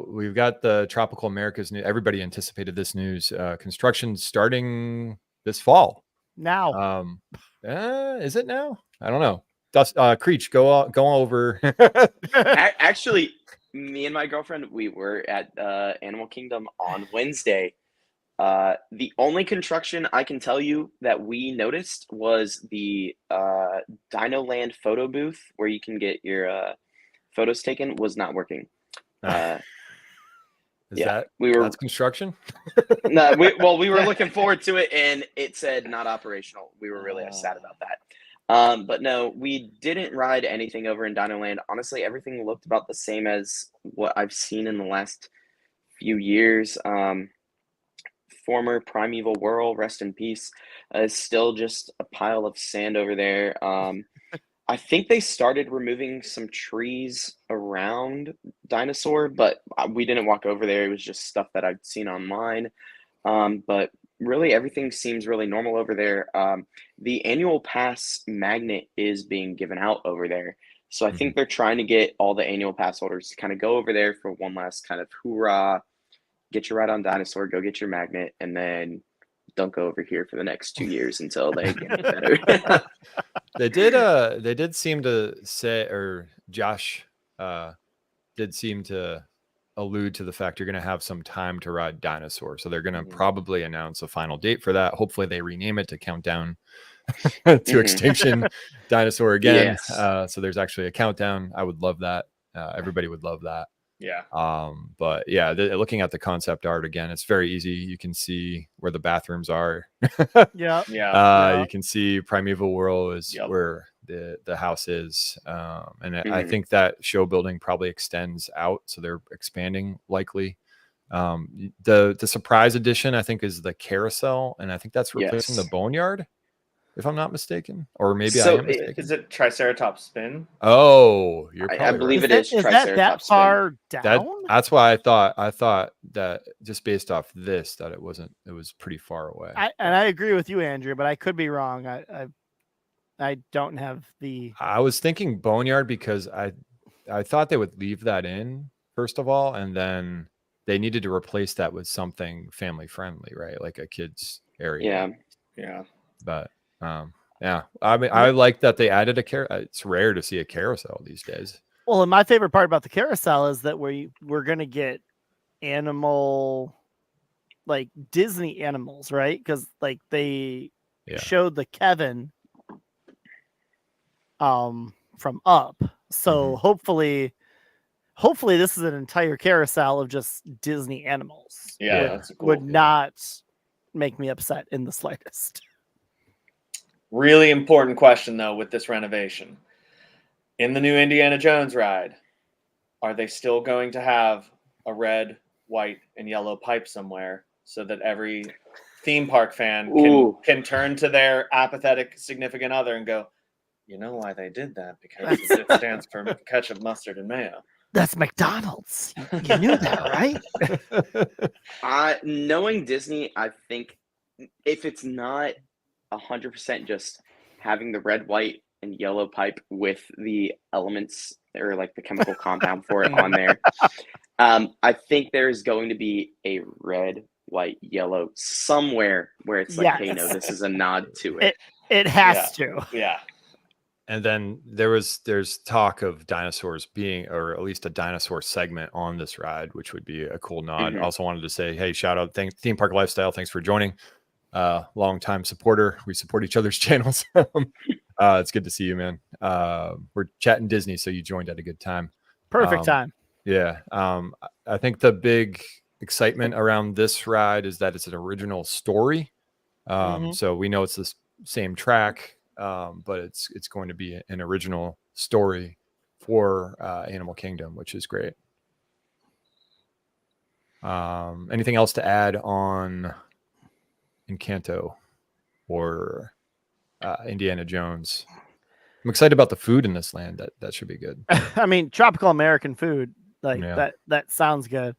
We've got the Tropical Americas news. Everybody anticipated this news. Construction starting this fall. Now, is it now? I don't know. Creech, go over. Actually, me and my girlfriend, we were at Animal Kingdom on Wednesday. The only construction I can tell you that we noticed was the Dino Land photo booth where you can get your photos taken was not working. That's construction? No, we were looking forward to it and it said not operational. We were really sad about that. But no, we didn't ride anything over in Dino Land. Honestly, everything looked about the same as what I've seen in the last few years. Former Primeval Whirl, rest in peace, is still just a pile of sand over there. I think they started removing some trees around Dinosaur, but we didn't walk over there. It was just stuff that I'd seen online. But really, everything seems really normal over there. The annual pass magnet is being given out over there. So I think they're trying to get all the annual pass holders to kind of go over there for one last kind of hoorah get your ride on Dinosaur, go get your magnet, and then don't go over here for the next 2 years until they get better. They did seem to say, or Josh did seem to allude to the fact you're going to have some time to ride Dinosaur. So they're going to probably announce a final date for that. Hopefully they rename it to Countdown to Extinction Dinosaur again. Yes. So there's actually a countdown. I would love that. Everybody would love that. Yeah. But yeah, looking at the concept art again, it's very easy. You can see where the bathrooms are. Yeah. You can see Primeval World is where the house is. And I think that show building probably extends out. So they're expanding likely. The surprise edition, I think, is the carousel. And I think that's replacing the boneyard, if I'm not mistaken, or maybe I am mistaken. Is it Triceratops Spin? Oh, you're probably I believe right. it is. Is that far down? That's why I thought that just based off this, that it wasn't. It was pretty far away. I agree with you, Andrew, but I could be wrong. I don't have the. I was thinking boneyard because I thought they would leave that in first of all, and then they needed to replace that with something family friendly, right? Like a kids area. Yeah. But yeah, I mean, I like that they added a carousel. It's rare to see a carousel these days. Well, and my favorite part about the carousel is that we're gonna get animal, like Disney animals, right? Because like they showed the Kevin from Up. So hopefully this is an entire carousel of just Disney animals. Yeah, that's cool. Would not make me upset in the slightest. Really important question though with this renovation. In the new Indiana Jones ride, are they still going to have a red, white, and yellow pipe somewhere so that every theme park fan can turn to their apathetic significant other and go, you know why they did that? Because it stands for ketchup, mustard, and mayo. That's McDonald's. You knew that, right? Knowing Disney, I think if it's not 100% just having the red, white, and yellow pipe with the elements or like the chemical compound for it on there, I think there's going to be a red, white, yellow somewhere where it's like, hey, no, this is a nod to it. It has to. Yeah. And then there's talk of dinosaurs being, or at least a dinosaur segment on this ride, which would be a cool nod. Also wanted to say, hey, shout out, Theme Park Lifestyle. Thanks for joining. Long-time supporter. We support each other's channels. It's good to see you, man. We're chatting Disney, so you joined at a good time. Perfect time. Yeah. I think the big excitement around this ride is that it's an original story. So we know it's the same track, but it's going to be an original story for Animal Kingdom, which is great. Anything else to add on Encanto or Indiana Jones? I'm excited about the food in this land. That should be good. I mean, tropical American food, like that sounds good.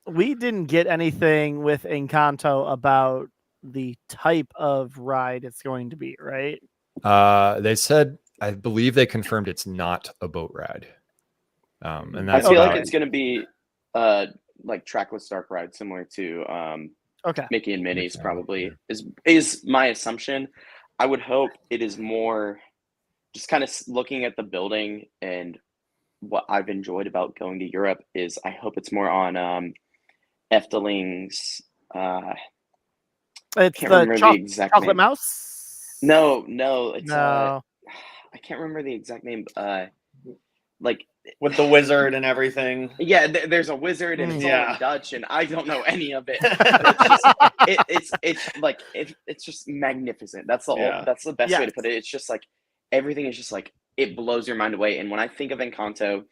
We didn't get anything with Encanto about the type of ride it's going to be, right? They said, I believe they confirmed it's not a boat ride. And I that's feel like it's going to be like trackless dark ride, similar to Mickey and Minnie's. Probably is my assumption. I would hope it is more just kind of looking at the building, and what I've enjoyed about going to Europe is I hope it's more on Efteling's. It's can't remember the exact chocolate name. mouse. No, it's no. I can't remember the exact name. Like with the wizard and everything. Yeah, there's a wizard and it's all in Dutch, and I don't know any of it. It's just magnificent. That's the best way to put it. It's just like everything is just like it blows your mind away. And when I think of Encanto,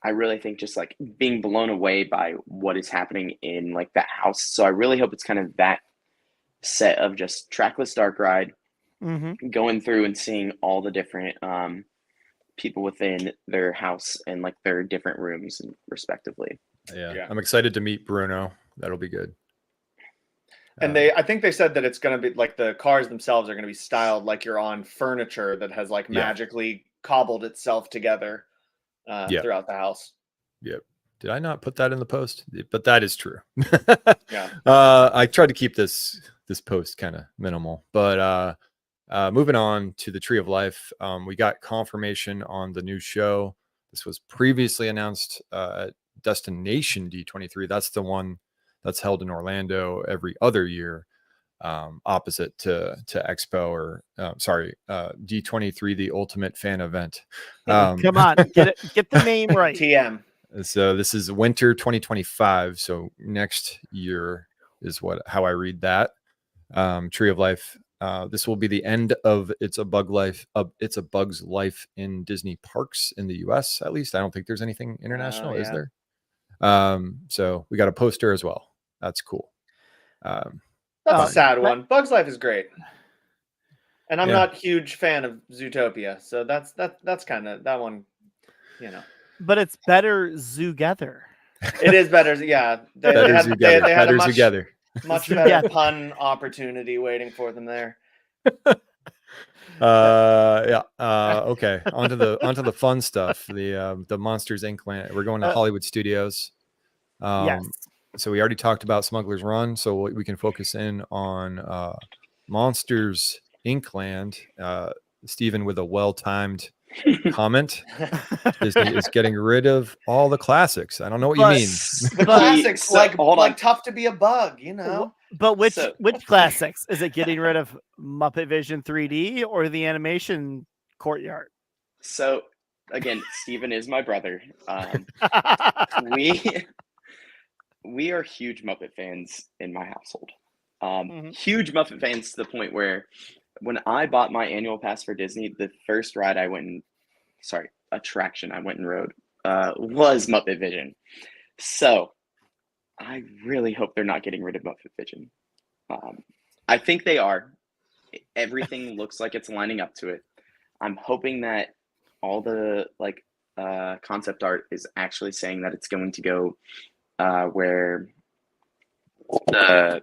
I really think just like being blown away by what is happening in like that house. So I really hope it's kind of that set of just trackless dark ride, going through and seeing all the different people within their house and like their different rooms respectively. Yeah. I'm excited to meet Bruno. That'll be good. And I think they said that it's going to be like the cars themselves are going to be styled like you're on furniture that has like magically cobbled itself together throughout the house. Yep. Did I not put that in the post? But that is true. Yeah. I tried to keep this post kind of minimal, but moving on to the Tree of Life, we got confirmation on the new show. This was previously announced at Destination D23. That's the one that's held in Orlando every other year, opposite to Expo or D23, the Ultimate Fan Event. Come on, get the name right. TM. So this is winter 2025. So next year is how I read that. Tree of Life. This will be the end of It's a Bug's Life in Disney parks in the US. At least I don't think there's anything international, is there? So we got a poster as well. That's cool. That's a sad one. Bug's Life is great, and I'm not a huge fan of Zootopia, so that's kind of that one, you know. But it's better Zoogether. It is better. Yeah, they had a much better pun opportunity waiting for them there. Okay. Onto the fun stuff. The Monsters Inc. land. We're going to Hollywood Studios. Yes. So we already talked about Smuggler's Run, so we can focus in on Monsters Inc. land. Stephen with a well-timed comment. Disney is getting rid of all the classics. I don't know what you mean. The classics, like Tough to Be a Bug, you know. But which classics? Is it getting rid of Muppet Vision 3D or the animation courtyard? So again, Stephen is my brother. We are huge Muppet fans in my household. Huge Muppet fans to the point where when I bought my annual pass for Disney, the first attraction I went and rode was Muppet Vision. So I really hope they're not getting rid of Muppet Vision. I think they are. Everything looks like it's lining up to it. I'm hoping that all the concept art is actually saying that it's going to go where the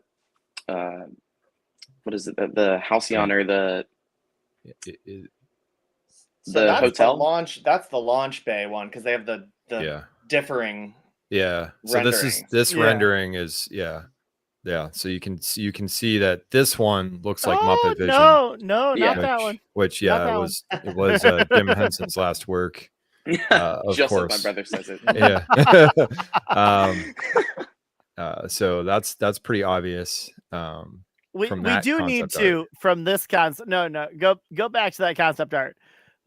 what is it? The Halcyon or the hotel launch. That's the launch bay one because they have the differing. Yeah. So this rendering is So you can see that this one looks like Muppet Vision. No, not that one. Which it was Jim Henson's last work. Of just course, like my brother says it. Yeah. So that's pretty obvious. We do need to from this concept. No, go back to that concept art.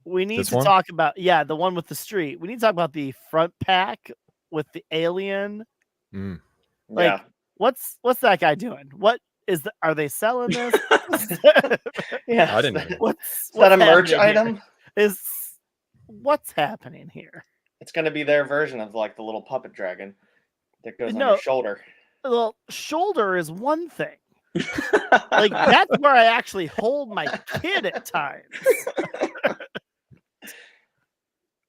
We need to talk about the one with the street. We need to talk about the front pack with the alien. What's that guy doing? What is are they selling this? Yeah, I didn't know. What's that a merch item? What's happening here? It's going to be their version of like the little puppet dragon that goes on your shoulder. Well, shoulder is one thing. Like that's where I actually hold my kid at times.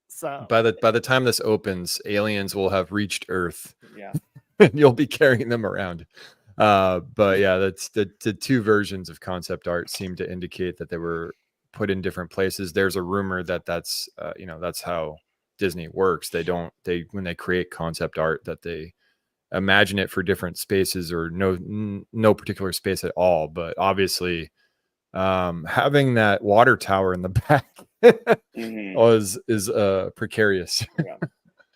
So by the time this opens, aliens will have reached Earth. Yeah. And you'll be carrying them around. But yeah, that's the two versions of concept art seem to indicate that they were put in different places. There's a rumor that's that's how Disney works. When they create concept art that they imagine it for different spaces or no particular space at all. But obviously having that water tower in the back is precarious. Yeah.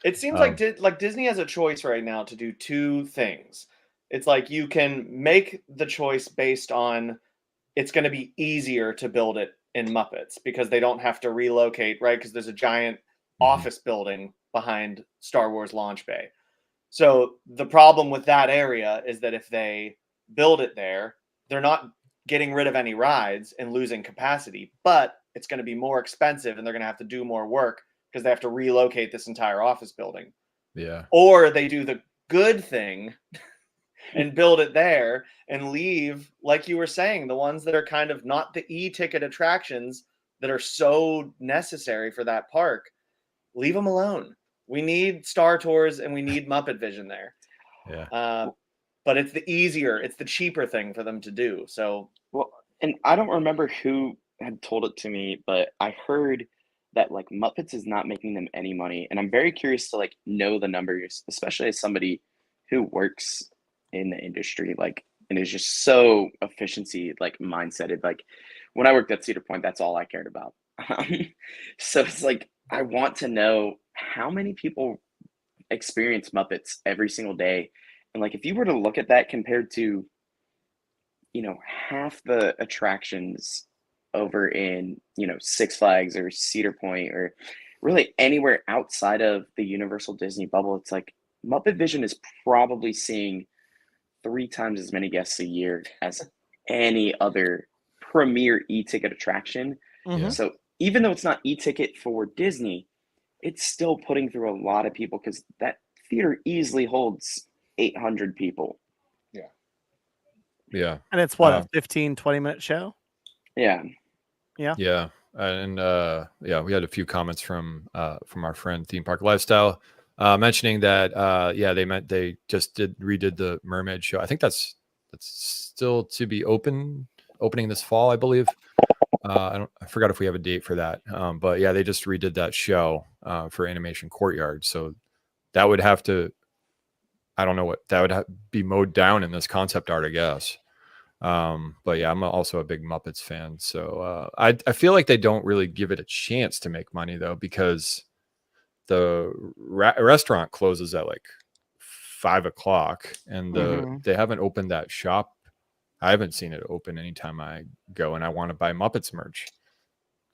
It seems like Disney has a choice right now to do two things. It's like you can make the choice based on it's going to be easier to build it in Muppets because they don't have to relocate, right? Because there's a giant office building behind Star Wars Launch Bay. So the problem with that area is that if they build it there, they're not getting rid of any rides and losing capacity, but it's going to be more expensive and they're going to have to do more work because they have to relocate this entire office building. Yeah. Or they do the good thing and build it there and leave, like you were saying, the ones that are kind of not the e-ticket attractions that are so necessary for that park. Leave them alone. We need Star Tours and we need Muppet Vision there. Yeah. But it's the cheaper thing for them to do. So and I don't remember who had told it to me, but I heard that like Muppets is not making them any money, and I'm very curious to like know the numbers, especially as somebody who works in the industry, like, and is just so efficiency like mindseted. Like when I worked at Cedar Point, that's all I cared about. So it's like I want to know how many people experience Muppets every single day, and like if you were to look at that compared to, you know, half the attractions over in, you know, Six Flags or Cedar Point or really anywhere outside of the Universal Disney bubble, it's like Muppet Vision is probably seeing 3 times as many guests a year as any other premier e-ticket attraction. Mhm. So even though it's not e-ticket for Disney, it's still putting through a lot of people because that theater easily holds 800 people. Yeah. And it's what, a 15, 20-minute show? Yeah. Yeah. And yeah, we had a few comments from our friend Theme Park Lifestyle mentioning that they just redid the Mermaid show. I think that's still to be opening this fall, I believe. I forgot if we have a date for that. But yeah, they just redid that show for Animation Courtyard. So that would have to, I don't know what that would be mowed down in this concept art, I guess. But yeah, I'm also a big Muppets fan. So I feel like they don't really give it a chance to make money though, because the restaurant closes at like 5:00 and they haven't opened that shop. I haven't seen it open anytime I go and I want to buy Muppets merch.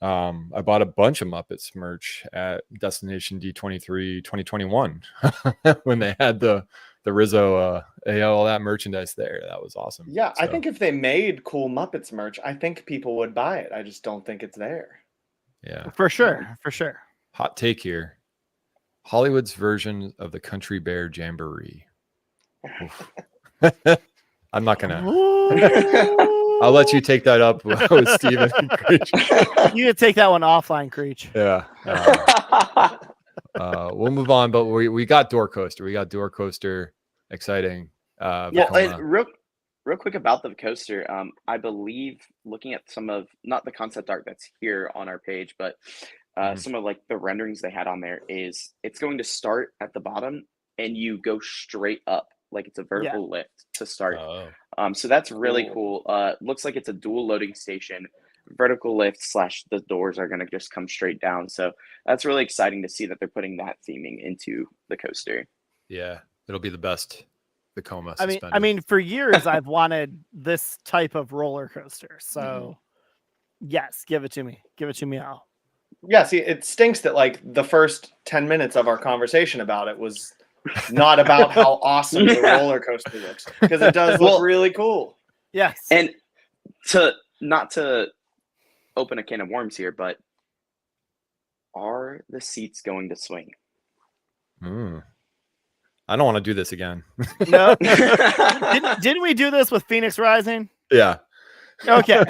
I bought a bunch of Muppets merch at Destination D23 2021 when they had the Rizzo, they had all that merchandise there. That was awesome. Yeah, So, I think if they made cool Muppets merch, I think people would buy it. I just don't think it's there. yeah, For sure. For sure. hot take here. Hollywood's version of the Country Bear Jamboree. Oof. I'm not gonna. I'll let you take that up with Steven. You can take that one offline, Creech. Yeah. We'll move on, but we got Door Coaster. We got Door Coaster. Exciting. Well, Vekoma. and real quick about the coaster, I believe looking at some of not the concept art that's here on our page, but some of like the renderings they had on there is it's going to start at the bottom and you go straight up like it's a vertical lift to start. So that's really cool. Looks like it's a dual loading station, vertical lift / the doors are going to just come straight down. So that's really exciting to see that they're putting that theming into the coaster. Yeah, it'll be the best Vekoma I suspended. mean, for years I've wanted this type of roller coaster. So yes, give it to me. Give it to me all. Yeah, see, it stinks that like the first 10 minutes of our conversation about it was not about how awesome the roller coaster looks, because it does look really cool. Yes. And not to open a can of worms here, but are the seats going to swing? I don't want to do this again. No. Didn't we do this with Phoenix Rising? Yeah. Okay.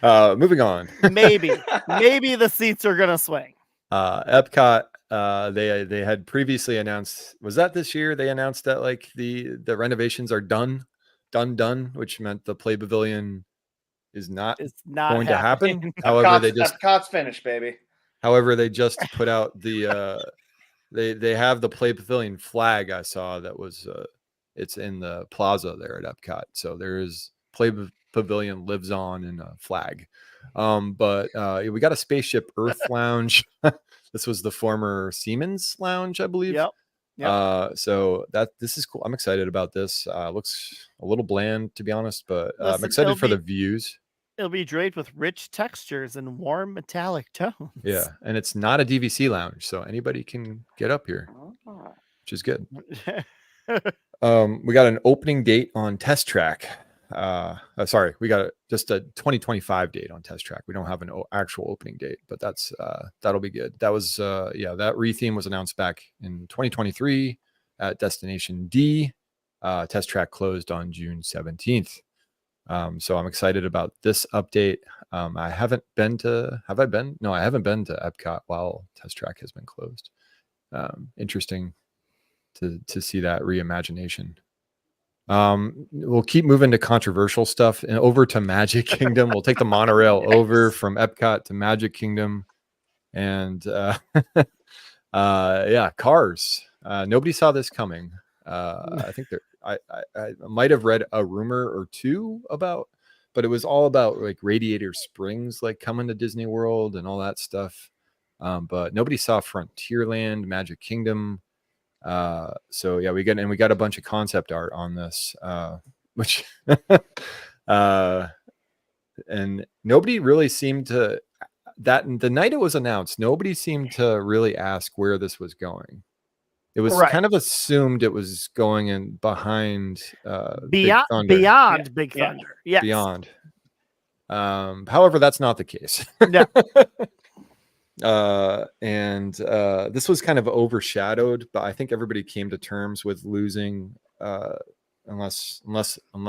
Moving on. Maybe the seats are gonna swing. Epcot, they had previously announced, was that this year? They announced that like the renovations are done, which meant the Play Pavilion is not going to happen. However, Epcot's finished, baby. However, they just put out the they have the Play Pavilion flag. I saw that was it's in the plaza there at Epcot. So there is Play Pavilion lives on in a flag. But we got a Spaceship Earth lounge. This was the former Siemens lounge, I believe. Yep. So this is cool. I'm excited about this. Looks a little bland, to be honest, but I'm excited for the views. It'll be draped with rich textures and warm metallic tones. Yeah, and it's not a DVC lounge, so anybody can get up here, which is good. We got an opening date on Test Track. Sorry, we got just a 2025 date on Test Track. We don't have an actual opening date, but that's that'll be good. That was that retheme was announced back in 2023 at Destination D. Test Track closed on June 17th. So I'm excited about this update. I haven't been to, have I been? No, I haven't been to Epcot while Test Track has been closed. Interesting to see that reimagination. We'll keep moving to controversial stuff and over to Magic Kingdom. We'll take the monorail over from Epcot to Magic Kingdom, and yeah, Cars. Nobody saw this coming. I think I might have read a rumor or two about, but it was all about like Radiator Springs, like coming to Disney World and all that stuff. But nobody saw Frontierland, Magic Kingdom. So yeah, we got a bunch of concept art on this, which, and nobody really seemed to, that the night it was announced, nobody seemed to really ask where this was going. It was kind of assumed it was going in behind Big Thunder. Beyond Big Thunder. Yes. Beyond. However, that's not the case. No. And this was kind of overshadowed, but I think everybody came to terms with losing, unless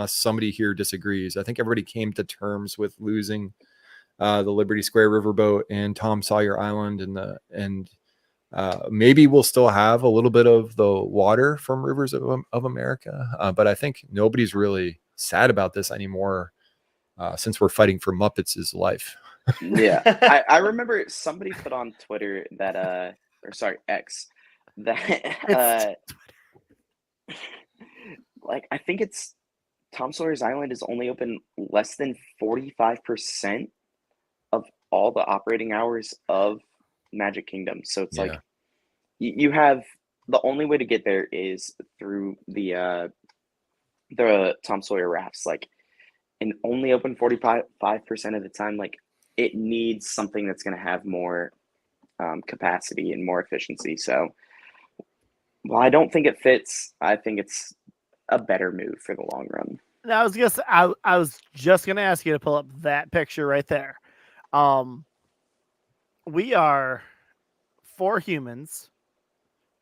somebody here disagrees. I think everybody came to terms with losing the Liberty Square Riverboat and Tom Sawyer Island, and maybe we'll still have a little bit of the water from Rivers of America, but I think nobody's really sad about this anymore, since we're fighting for Muppets' life. Yeah, I remember somebody put on Twitter that or sorry, X, that like I think it's Tom Sawyer's Island is only open less than 45% of all the operating hours of Magic Kingdom. So it's like you have the only way to get there is through the Tom Sawyer rafts, like, and only open 45% of the time. Like, it needs something that's going to have more capacity and more efficiency. So while I don't think it fits, I think it's a better move for the long run. I was just gonna ask you to pull up that picture right there. We are 4 humans,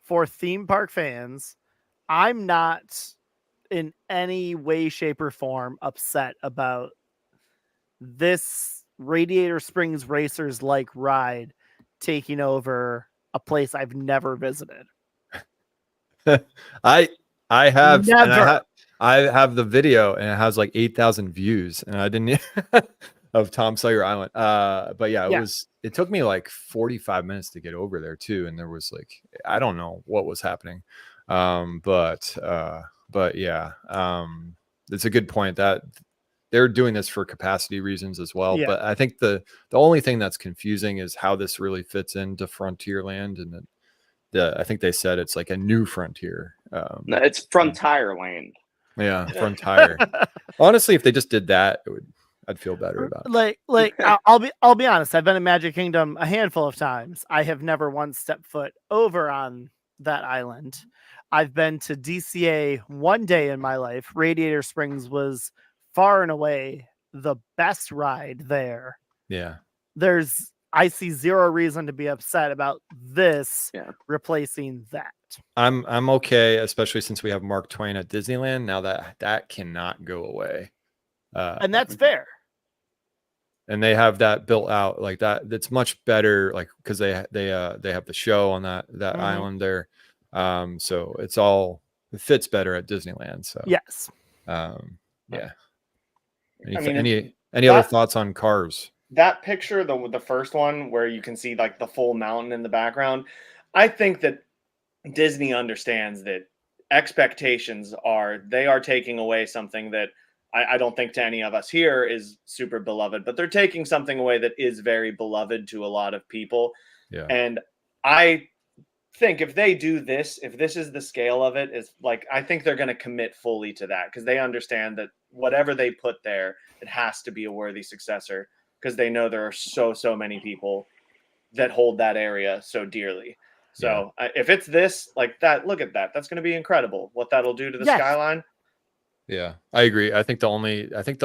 4 theme park fans. I'm not in any way, shape, or form upset about this Radiator Springs Racers like ride taking over a place I've never visited. I have Never. I have the video, and it has like 8,000 views, and I didn't of Tom Sawyer Island. But yeah, it took me like 45 minutes to get over there too, and there was like, I don't know what was happening. But yeah, it's a good point that they're doing this for capacity reasons as well. Yeah. But I think the only thing that's confusing is how this really fits into Frontierland, and I think they said it's like a new frontier. No, it's Frontierland. Yeah, Frontier. Honestly, if they just did that, I'd feel better about it. Like I'll be honest. I've been in Magic Kingdom a handful of times. I have never once stepped foot over on that island. I've been to DCA one day in my life. Radiator Springs was far and away the best ride there. Yeah. I see zero reason to be upset about this replacing that. I'm okay, especially since we have Mark Twain at Disneyland now. That cannot go away, and that's fair. And they have that built out like that. That's much better, like, because they have the show on that island there. So it fits better at Disneyland. So yes. Yeah. Any other thoughts on Cars? That picture, the first one where you can see like the full mountain in the background, I think that Disney understands that expectations they are taking away something that I don't think to any of us here is super beloved, but they're taking something away that is very beloved to a lot of people. Yeah. And I think if they do this, if this is the scale of it, is like, I think they're going to commit fully to that, because they understand that whatever they put there, it has to be a worthy successor, because they know there are so many people that hold that area so dearly. So if it's this, like that, look at that. That's going to be incredible. What that'll do to the skyline. Yeah, I agree. I think the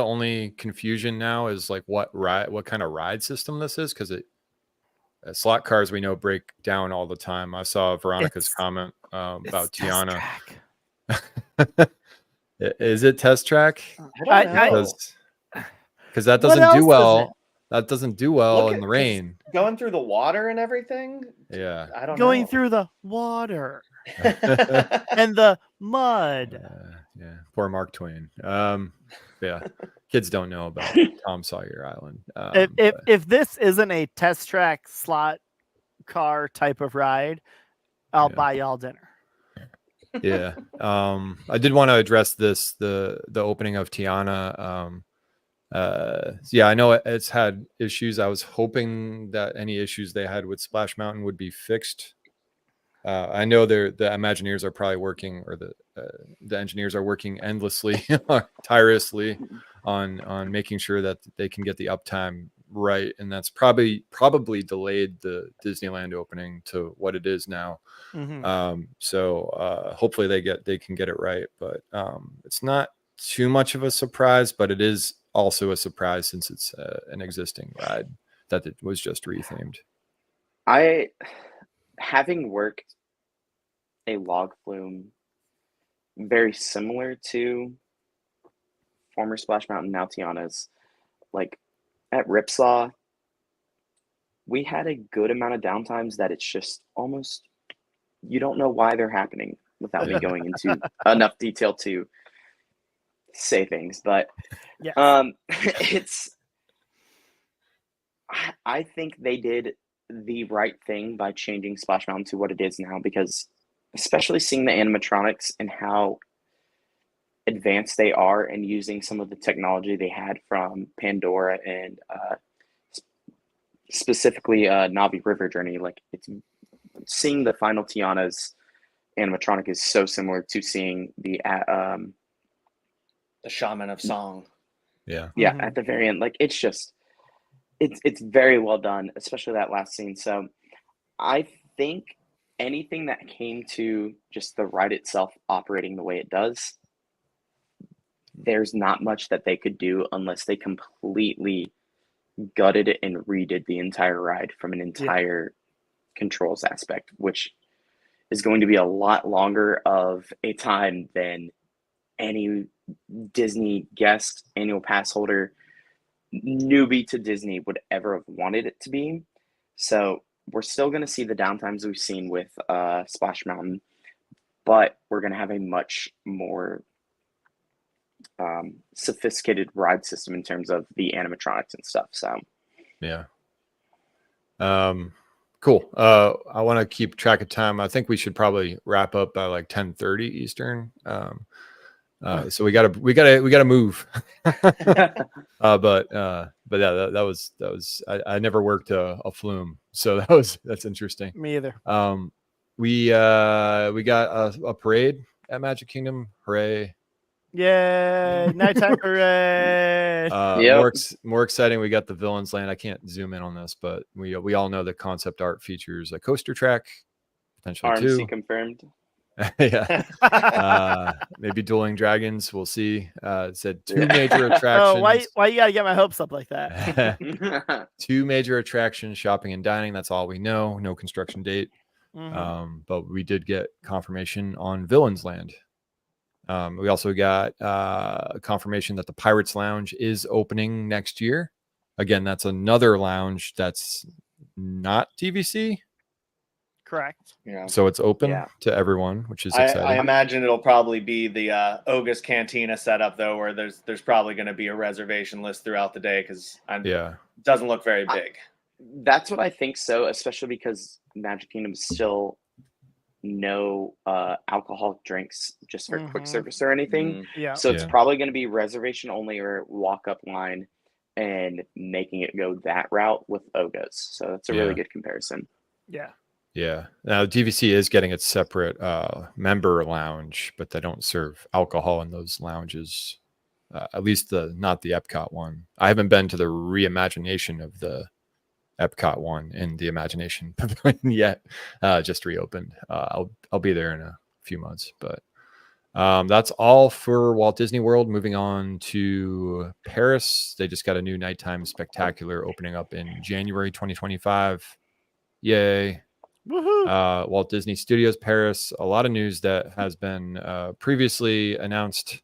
only confusion now is like what kind of ride system this is, because slot cars we know break down all the time. I saw Veronica's comment about Tiana. Is it test track? Because that doesn't do well. That doesn't do well in the rain. Going through the water and everything. Yeah. I don't know. Going through the water and the mud. Yeah, poor Mark Twain. Yeah, kids don't know about Tom Sawyer Island. If this isn't a test track slot car type of ride, I'll buy y'all dinner. Yeah. I did want to address the opening of Tiana. Yeah, I know it's had issues. I was hoping that any issues they had with Splash Mountain would be fixed. I know the Imagineers are probably working, or the engineers are working endlessly, tirelessly on making sure that they can get the uptime right, and that's probably delayed the Disneyland opening to what it is now. So hopefully they can get it right, but it's not too much of a surprise, but it is also a surprise since it's an existing ride that it was just rethemed. Having worked a log flume very similar to former Splash Mountain, now Tiana's, like at Ripsaw, we had a good amount of downtimes that it's just almost, you don't know why they're happening without me going into enough detail to say things. But I think they did the right thing by changing Splash Mountain to what it is now, because especially seeing the animatronics and how advanced they are, and using some of the technology they had from Pandora and specifically Navi River Journey, like it's seeing the final Tiana's animatronic is so similar to seeing the Shaman of Song. Yeah. At the very end. Like it's just it's very well done, especially that last scene. So I think anything that came to just the ride itself operating the way it does, there's not much that they could do unless they completely gutted it and redid the entire ride from an entire controls aspect, which is going to be a lot longer of a time than any Disney guest, annual pass holder, newbie to Disney would ever have wanted it to be. So we're still going to see the downtimes we've seen with Splash Mountain, but we're going to have a much more sophisticated ride system in terms of the animatronics and stuff. So cool. I want to keep track of time. I think we should probably wrap up by like 10:30 Eastern. So we gotta move. But yeah, that was I never worked a flume, so that's interesting. Me either. We got a parade at Magic Kingdom. Hooray! Yay! Nighttime parade. More exciting. We got the Villains Land. I can't zoom in on this, but we all know the concept art features a coaster track, potentially RMC two. confirmed. Yeah. Maybe dueling dragons. We'll see. It said 2 major attractions. Oh, why you gotta get my hopes up like that? 2 major attractions, shopping and dining. That's all we know. No construction date. But we did get confirmation on Villains Land. We also got confirmation that the Pirates Lounge is opening next year. Again, that's another lounge that's not TVC. Correct. Yeah. So it's open to everyone, which is exciting. I imagine it'll probably be the Oga's Cantina setup, though, where there's probably going to be a reservation list throughout the day, because it doesn't look very big. That's what I think so, especially because Magic Kingdom is still no alcoholic drinks just for quick service or anything. So it's probably going to be reservation only or walk up line, and making it go that route with Oga's. So that's a really good comparison. Yeah. Now TVC is getting its separate member lounge, but they don't serve alcohol in those lounges. At least not the Epcot one. I haven't been to the reimagination of the Epcot one in the Imagination Pavilion yet. Just reopened. I'll be there in a few months, but that's all for Walt Disney World. Moving on to Paris. They just got a new nighttime spectacular opening up in January 2025. Yay. Walt Disney Studios Paris. A lot of news that has been previously announced,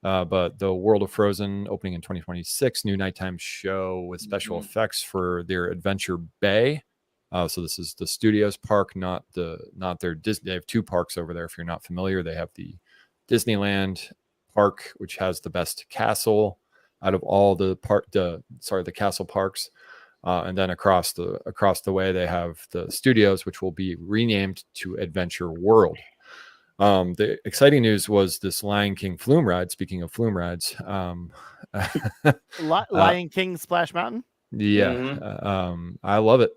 but the World of Frozen opening in 2026, new nighttime show with special effects for their Adventure Bay. So this is the Studios park, not their Disney. They have 2 parks over there. If you're not familiar, they have the Disneyland park, which has the best castle out of all the castle parks. And then across the way, they have the studios, which will be renamed to Adventure World. The exciting news was this Lion King flume ride. Speaking of flume rides, Lion King Splash Mountain. Yeah, I love it.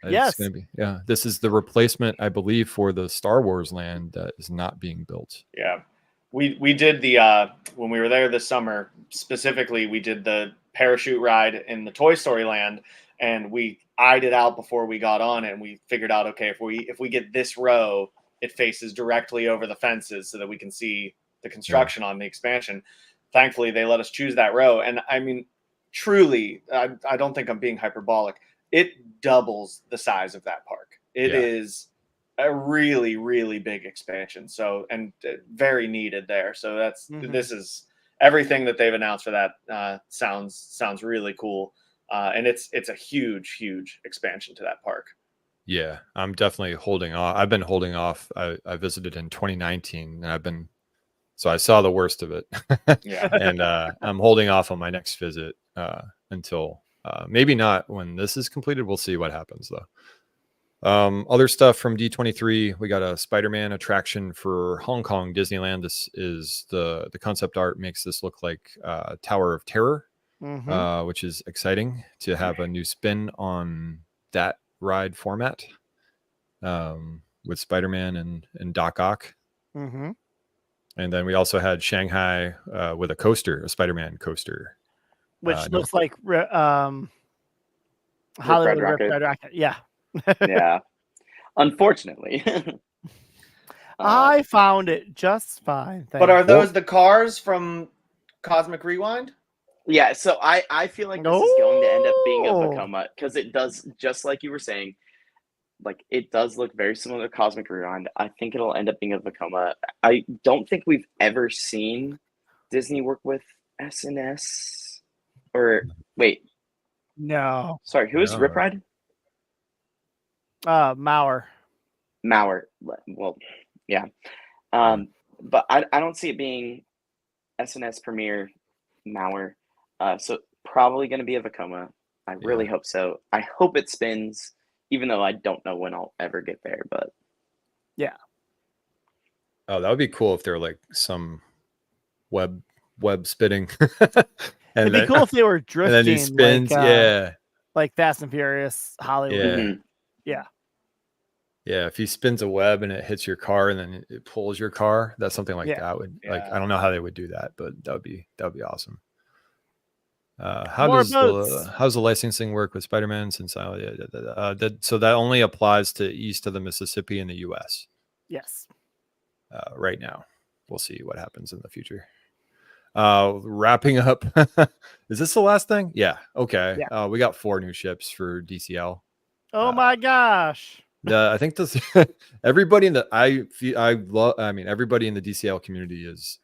Yes. It's gonna be, yeah. This is the replacement, I believe, for the Star Wars land that is not being built. Yeah, we did the when we were there this summer specifically, we did the parachute ride in the Toy Story land, and we eyed it out before we got on it, and we figured out, okay, if we get this row, it faces directly over the fences so that we can see the construction on the expansion. Thankfully, they let us choose that row, and I mean, truly, I don't think I'm being hyperbolic. It doubles the size of that park. It is a really, really big expansion. So, and very needed there. So this is everything that they've announced for that. Sounds really cool. And it's a huge expansion to that park. Yeah, I'm definitely holding off. I've been holding off. I visited in 2019 and so I saw the worst of it. Yeah. And I'm holding off on my next visit until maybe not when this is completed. We'll see what happens though. Other stuff from D23, we got a Spider-Man attraction for Hong Kong Disneyland. This is the concept art makes this look like Tower of Terror, which is exciting to have a new spin on that ride format with Spider-Man and Doc Ock. And then we also had Shanghai with a coaster, a Spider-Man coaster, which looks like Hollywood Red Rocket. Yeah. Yeah. Unfortunately. I found it just fine. But are those the cars from Cosmic Rewind? Yeah, so I feel like this is going to end up being a Vekoma because it does, just like you were saying, like it does look very similar to Cosmic Rewind. I think it'll end up being a Vekoma. I don't think we've ever seen Disney work with SNS. Or wait. No. Sorry, who is Rip Ride? Mauer. Well, yeah. But I don't see it being SNS Premier Mauer. So probably going to be a Vekoma. I really hope so. I hope it spins, even though I don't know when I'll ever get there. But yeah. Oh, that would be cool if there were like some web spinning. It'd be cool if they were drifting. And then he spins, like Fast and Furious Hollywood. Yeah. Yeah, if he spins a web and it hits your car and then it pulls your car, that's something like that would like I don't know how they would do that, but that would be awesome. How's the licensing work with Spider-Man since so that only applies to east of the Mississippi in the US. Yes. Right now. We'll see what happens in the future. Wrapping up. Is this the last thing? Yeah. Okay. Yeah. We got 4 new ships for DCL. Oh my gosh. I think this everybody in the everybody in the DCL community is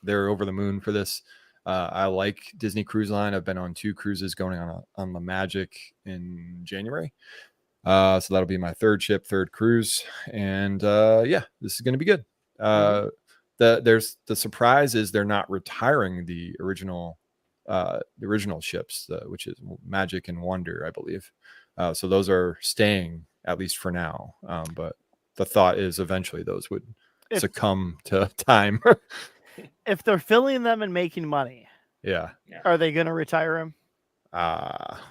they're over the moon for this. I like Disney Cruise Line. I've been on 2 cruises going on the Magic in January. So that'll be my 3rd cruise. And this is going to be good. The surprise is they're not retiring the original ships, which is Magic and Wonder, I believe. So those are staying at least for now. But the thought is eventually those would succumb to time. If they're filling them and making money, are they going to retire them?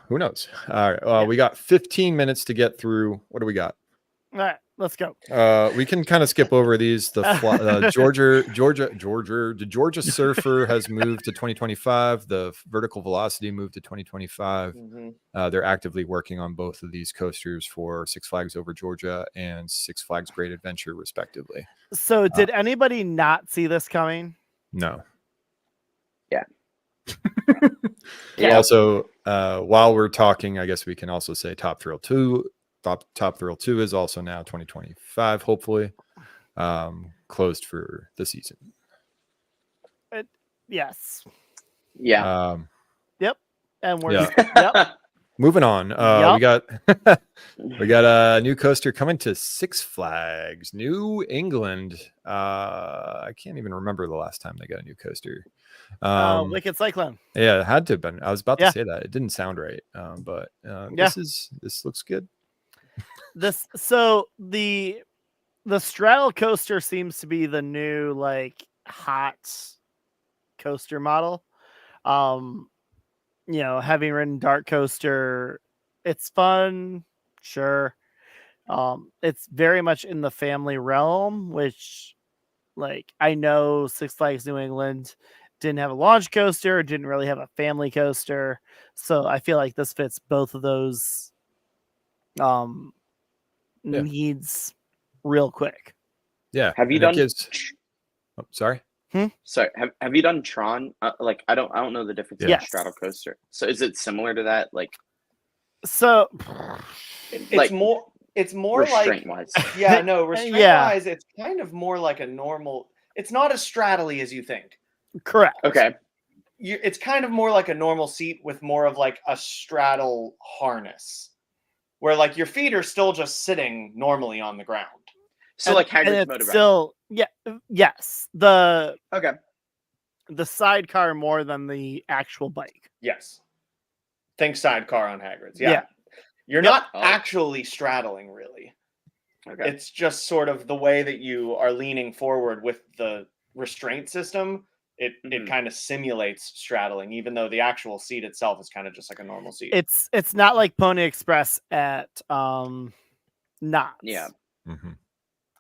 Who knows? All right. We got 15 minutes to get through. What do we got? All right, let's go. We can kind of skip over these. The Georgia Surfer has moved to 2025. The Vertical Velocity moved to 2025. They're actively working on both of these coasters for Six Flags Over Georgia and Six Flags Great Adventure, respectively. So, did anybody not see this coming? No. Yeah. Also, while we're talking, I guess we can also say Top Thrill 2. Top Thrill 2 is also now 2025, hopefully, closed for the season. Yes. Yeah. Yep. And we're yeah. Yep. moving on. Yup. We got a new coaster coming to Six Flags, New England. I can't even remember the last time they got a new coaster. Wicked Cyclone. Yeah, it had to have been. I was about to Yeah. say that. It didn't sound right. But Yeah. this looks good. So the straddle coaster seems to be the new like hot coaster model. Having ridden Dark Coaster, it's fun, sure. It's very much in the family realm, which, like, I know Six Flags New England didn't have a launch coaster, didn't really have a family coaster, so I feel like this fits both of those needs real quick. Yeah. Have you and it done? gives- Oh, sorry. Sorry, have you done Tron? Like I don't know the difference in Yes. straddle coaster. So is it similar to that? Like So It's like, more like restraint wise. yeah, no, restraint Yeah. wise, it's kind of more like a normal. It's not as straddly as you think. correct. Okay. It's kind of more like a normal seat with more of like a straddle harness, where like your feet are still just sitting normally on the ground. So like And Hagrid's it's motor still yes. The Okay. sidecar more than the actual bike. Yes. Think sidecar on Hagrid's. Yeah. Yeah. You're Yep. not Oh. actually straddling, really. Okay. It's just sort of the way that you are leaning forward with the restraint system. It Mhm. kind of simulates straddling, even though the actual seat itself is kind of just like a normal seat. It's not like Pony Express at Knott's. Yeah. Mm-hmm.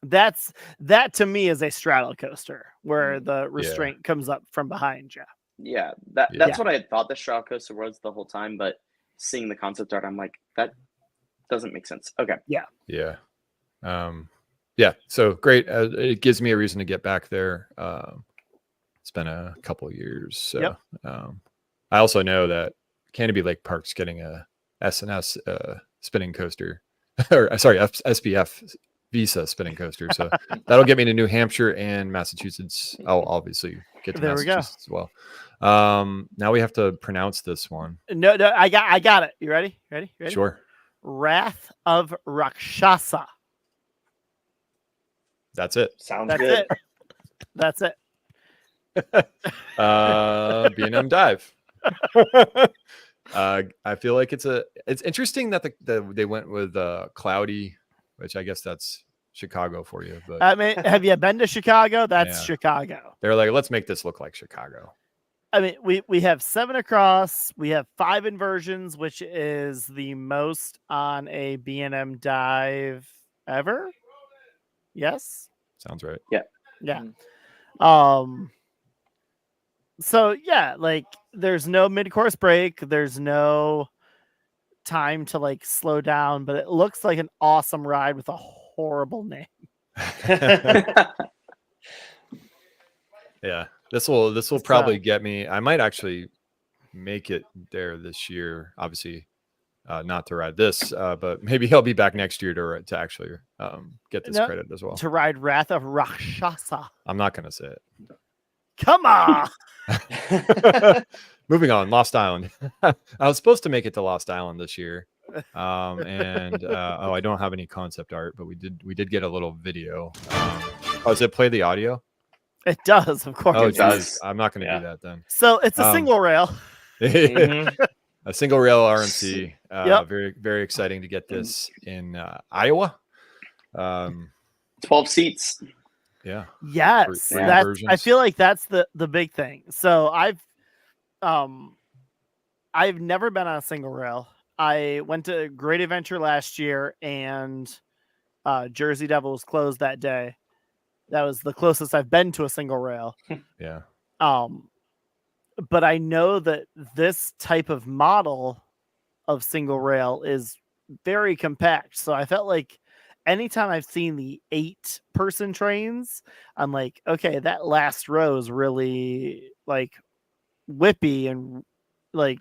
That to me is a straddle coaster where the restraint comes up from behind you. Yeah. That's Yeah. what I had thought the straddle coaster was the whole time, but seeing the concept art, I'm like, that doesn't make sense. Okay. Yeah. So great. It gives me a reason to get back there. It's been a couple of years. So I also know that Canopy Lake Park's getting a S&S spinning coaster, or sorry, SBF Visa spinning coaster. So that'll get me to New Hampshire and Massachusetts. I'll obviously get to There we go. Massachusetts as well. Now we have to pronounce this one. No, I got it. You ready? Ready? Sure. Wrath of Rakshasa. That's it. Sounds That's good. it. That's it. B&M Dive. I feel like it's interesting that they went with cloudy, which I guess that's Chicago for you. But I mean, have you been to Chicago? That's Yeah. Chicago. they're like, let's make this look like Chicago. I mean, we have 7 across. We have 5 inversions, which is the most on a B&M dive ever. Yes. Sounds right. Yeah. Mm-hmm. So yeah, like there's no mid-course break. There's no time to like slow down, but it looks like an awesome ride with a horrible name. Yeah. This will probably get me. I might actually make it there this year. Obviously, not to ride this, but maybe I'll be back next year to actually get this credit as well. To ride Wrath of Rakshasa. I'm not gonna say it. Come on. Moving on, Lost Island. I was supposed to make it to Lost Island this year, and I don't have any concept art, but we did get a little video. Does it play the audio? It does, of course. Oh, It does. I'm not going to Yeah. do that then. So it's a single rail. Mhm. A single rail RNC. Yep. Very, very exciting to get this in Iowa. 12 seats. Yeah. Yes, For I inversions. feel like that's the big thing. So I've never been on a single rail. I went to Great Adventure last year, and Jersey Devil was closed that day. That was the closest I've been to a single rail. Yeah. But I know that this type of model of single rail is very compact. So I felt like anytime I've seen the 8-person trains, I'm like, okay, that last row is really like whippy and like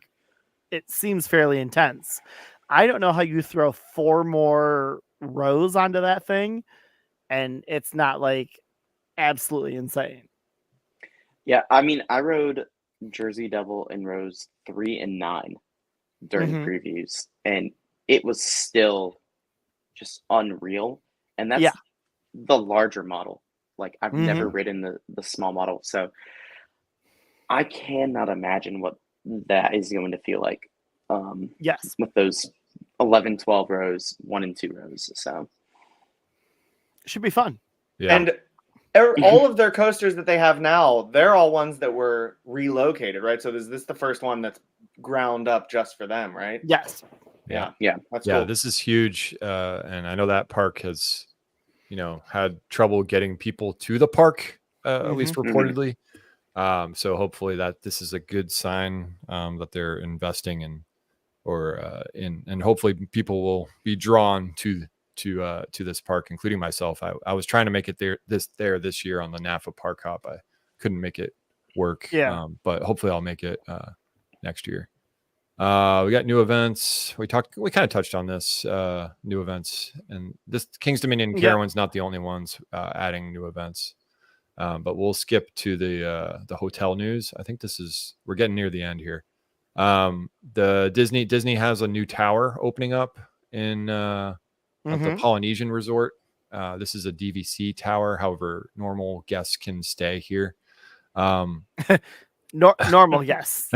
it seems fairly intense. I don't know how you throw 4 more rows onto that thing and it's not like absolutely insane. Yeah, I mean, I rode Jersey Devil in rows 3 and 9. during Mhm. previews, and it was still just unreal. And that's Yeah. the larger model. Like I've never Mhm. ridden the small model, so I cannot imagine what that is going to feel like Yes. with those 11, 12 rows, 1 and 2 rows. So Should be fun. Yeah. And all of their coasters that they have now, they're all ones that were relocated, right? So is this the first one that's ground up just for them, right? Yes. Yeah. Yeah. That's Yeah, cool. this is huge. And I know that park has, had trouble getting people to the park, at least Mhm. reportedly. So hopefully that this is a good sign that they're investing in, and hopefully people will be drawn to this park, including myself. I was trying to make it this year on the NAFA Park Hop. I couldn't make it work. Yeah. But hopefully I'll make it next year. We got new events. We kind of touched on this, new events, and this King's Dominion and Yep. Carowinds not the only ones adding new events. But we'll skip to the hotel news. I think we're getting near the end here. The Disney has a new tower opening up in at the Mhm. Polynesian Resort. This is a DVC tower. However, normal guests can stay here. Normal, yes.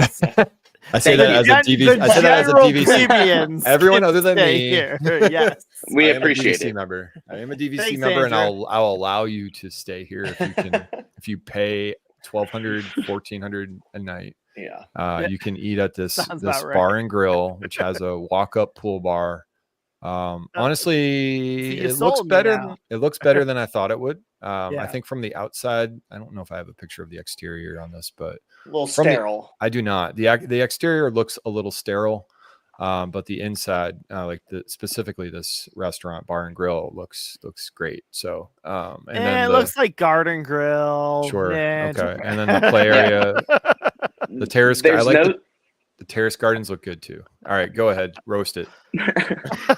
I say Thank that you. as a DVC. I say that as a general DVC. plebeians Everyone can other than stay me. here. Yes. We I am appreciate a DVC it. member. I am a DVC Thanks, member, and Andrew. I'll allow you to stay here if you can. If you pay $1,200, $1,400 a night, Yeah. you can eat at this Sounds about right. bar and grill, which has a walk-up pool bar. Honestly, you it looks sold me better. now. It looks better than I thought it would. I Yeah. think from the outside, I don't know if I have a picture of the exterior on this, but A little from the- sterile. I do not. The exterior looks a little sterile, but the inside, specifically this restaurant bar and grill looks great. So, and then it looks like Garden Grill. sure, Yeah, okay, and then the play area, the terrace. I There's like no the terrace gardens look good too. All right, go ahead, roast it.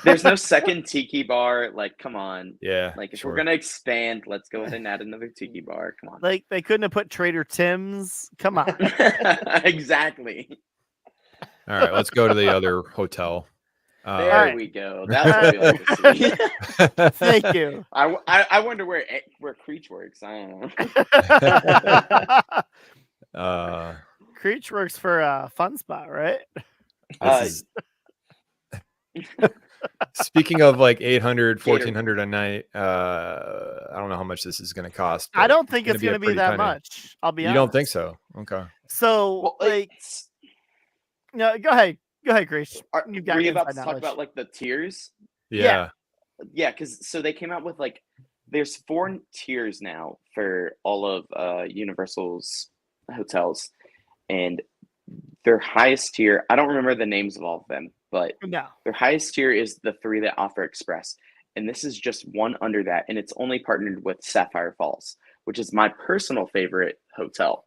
there's no second tiki bar. Like, come on. Yeah, Like, if sure. we're gonna expand, let's go ahead and add another tiki bar. Come on. like they couldn't have put Trader Tim's. Come on. Exactly. All right, let's go to the other hotel. There right. we go. That's what we like to see. Thank you. I wonder where Creech works. I don't know. Creech works for a Fun Spot, right? This is speaking of like 800, 1,400 a night. I don't know how much this is going to cost. I don't think it's gonna going to be pretty that penny. much. I'll be You honest. don't think so? Okay. So, Well, like, no, go ahead. Go ahead, Creech. You've got were you about to inside talk knowledge. about like the tiers? Yeah. Yeah, because so they came out with like there's 4 tiers now for all of Universal's hotels, and their highest tier, I don't remember the names of all of them, but No. their highest tier is the 3 that offer express, and this is just one under that, and it's only partnered with Sapphire Falls, which is my personal favorite hotel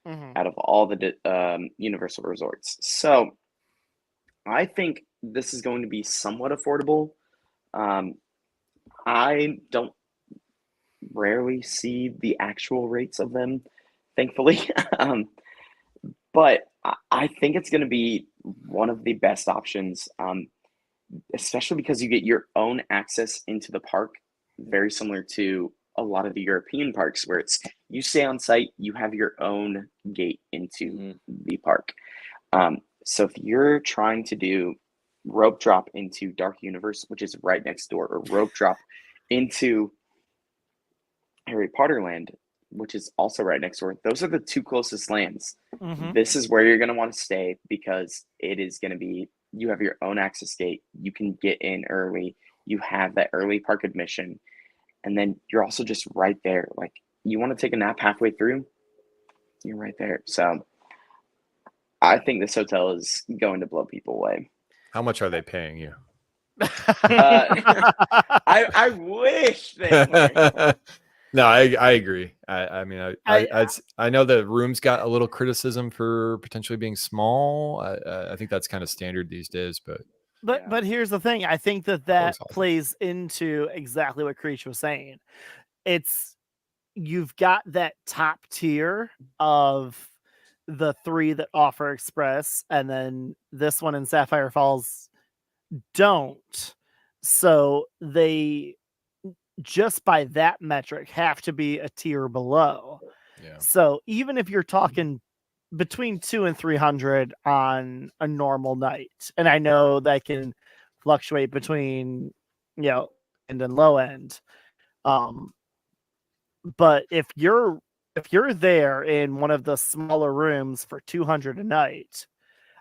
Mhm. out of all the Universal resorts. So I think this is going to be somewhat affordable. I don't rarely see the actual rates of them, thankfully. But I think it's going to be one of the best options, especially because you get your own access into the park, very similar to a lot of the European parks where it's you stay on site, you have your own gate into the park. So if you're trying to do rope drop into Dark Universe, which is right next door, or rope drop into Harry Potter Land, which is also right next door, those are the 2 closest lands. Mhm. This is where you're going to want to stay because it is going to be, you have your own access gate. You can get in early. You have that early park admission. And then you're also just right there. Like, you want to take a nap halfway through, you're right there. So I think this hotel is going to blow people away. How much are they paying you? I wish they were. No, I agree. I mean, I know the rooms got a little criticism for potentially being small. I think that's kind of standard these days, but But here's the thing. I think that awesome. plays into exactly what Creech was saying. You've got that top tier of the 3 that offer express, and then this one in Sapphire Falls don't. So they, just by that metric, have to be a tier below. Yeah. So even if you're talking between 200 and 300 on a normal night, and I know that can fluctuate between, end and low end. But if you're there in one of the smaller rooms for 200 a night,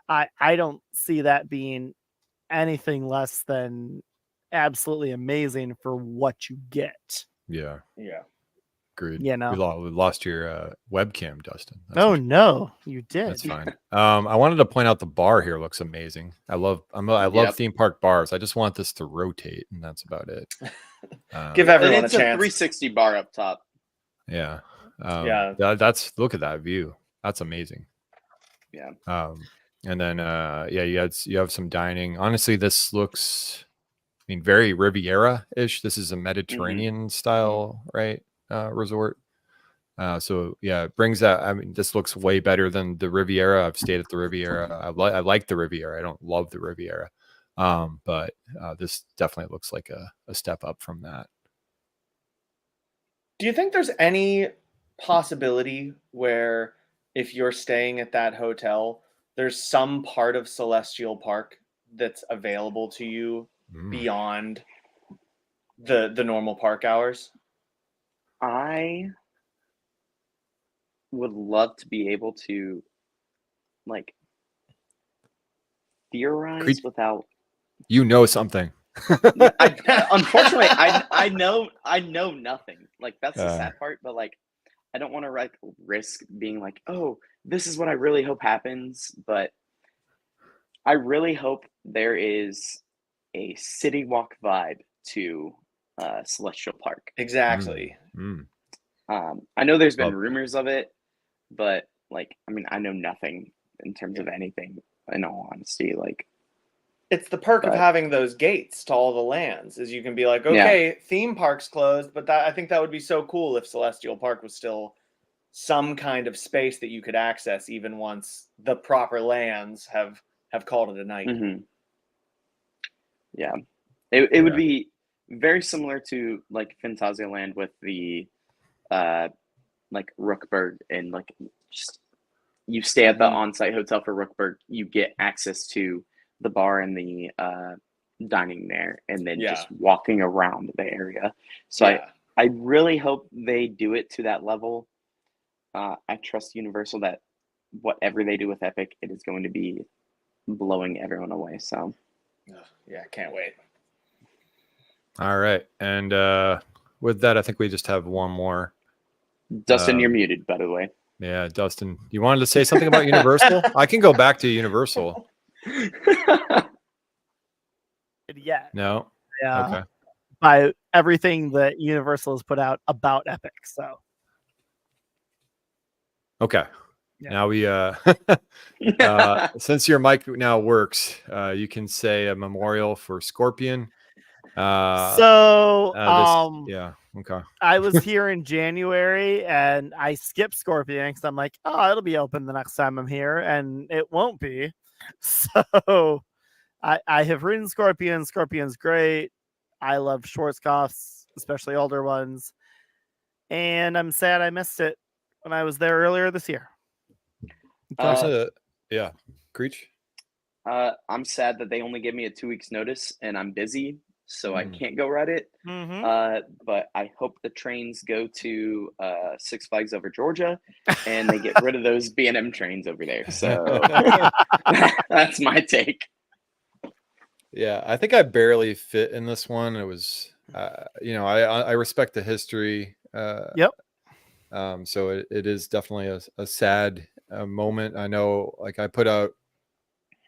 I don't see that being anything less than absolutely amazing for what you get. Yeah. Agreed. You know. We lost your webcam, Dustin. Oh no, you did. That's fine. I wanted to point out the bar here looks amazing. I love theme park bars. I just want this to rotate, and that's about it. Give everyone and it's a a chance. 360 bar up top. Yeah. Yeah. Look at that view. That's amazing. Yeah. And then you have some dining. Honestly, this looks, very Riviera-ish. This is a Mediterranean style, right? Resort. So yeah, it brings that. This looks way better than the Riviera. I've stayed at the Riviera. I like the Riviera. I don't love the Riviera. But this definitely looks like a step up from that. Do you think there's any possibility where if you're staying at that hotel, there's some part of Celestial Park that's available to you beyond the normal park hours? I would love to be able to theorize without. Something. Unfortunately, I know nothing. That's the sad part. But I don't want to risk being oh, this is what I really hope happens. But I really hope there is a city walk vibe to Celestial Park. Exactly. I know there's been rumors of it, but I know nothing in terms of anything. In all honesty, it's the perk of having those gates to all the lands, is you can be okay, theme park's closed, but I think that would be so cool if Celestial Park was still some kind of space that you could access even once the proper lands have called it a night. Mm-hmm. Yeah, it would be very similar to Fantasia Land with the Rookburg, and just you stay at the on-site hotel for Rookburg, you get access to the bar and the dining there, and then just walking around the area. So I really hope they do it to that level. I trust Universal that whatever they do with Epic, it is going to be blowing everyone away. So yeah, can't wait. All right, and with that, I think we just have one more. Dustin, you're muted, by the way. Yeah, Dustin, you wanted to say something about Universal? I can go back to Universal. Yeah. No. Yeah. Okay. By everything that Universal has put out about Epic, so. Okay. Yeah. Now we since your mic now works, you can say a memorial for Scorpion. Okay. I was here in January and I skipped Scorpion because I'm like, oh, it'll be open the next time I'm here, and it won't be. So I have ridden Scorpion. Scorpion's great. I love Schwarzkopfs, especially older ones. And I'm sad I missed it when I was there earlier this year. Creech? I'm sad that they only gave me a 2 weeks notice and I'm busy, so I can't go ride it. But I hope the trains go to Six Flags over Georgia and they get rid of those B&M trains over there. So that's my take. Yeah, I think I barely fit in this one. It was, I respect the history. Yep. So it is definitely a sad moment. I know, I put out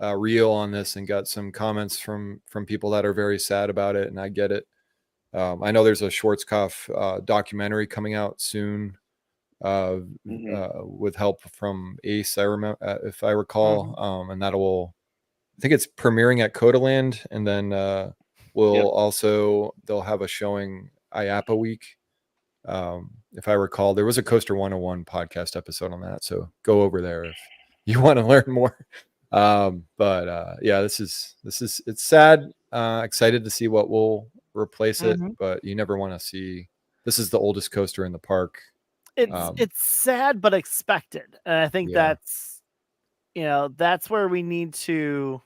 a reel on this and got some comments from people that are very sad about it, and I get it. I know there's a Schwarzkopf documentary coming out soon with help from Ace, I remember, if I recall, and I think it's premiering at Codaland, and then they'll have a showing IAPA week If I recall, there was a Coaster 101 podcast episode on that. So go over there if you want to learn more. Yeah, it's sad. Excited to see what will replace it, but you never want to see. This is the oldest coaster in the park. It's sad but expected, and I think that's where we need to,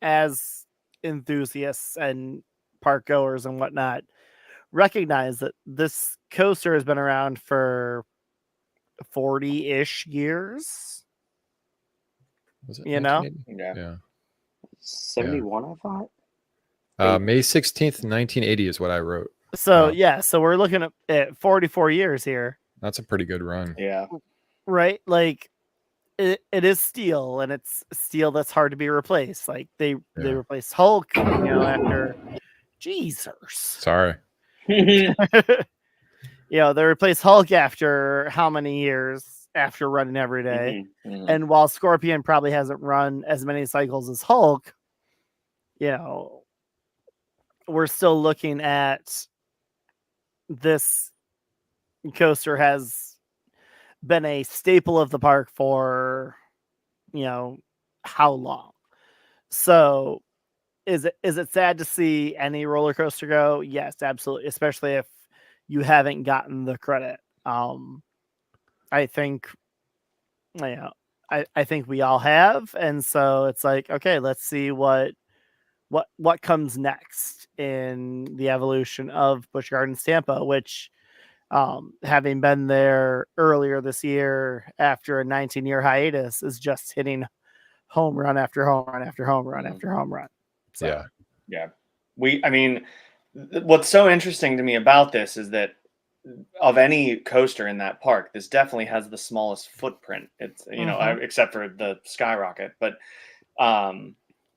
as enthusiasts and park goers and whatnot, recognize that this coaster has been around for 40-ish years. Was it Yeah. 71, I thought. May 16th, 1980 is what I wrote. So so we're looking at 44 years here. That's a pretty good run. Yeah. Right? Like it is steel, and it's steel that's hard to be replaced. Like they replaced Hulk, after Jesus. Sorry. They replaced Hulk after how many years after running every day? And while Scorpion probably hasn't run as many cycles as Hulk, we're still looking at this coaster has been a staple of the park for how long. So is it sad to see any roller coaster go? Yes, absolutely, especially if you haven't gotten the credit. I think I think we all have, and so it's like, okay, let's see what comes next in the evolution of Busch Gardens Tampa, which having been there earlier this year after a 19-year hiatus is just hitting home run after home run after home run after home run. So, yeah. What's so interesting to me about this is that of any coaster in that park, this definitely has the smallest footprint. It's except for the Skyrocket, but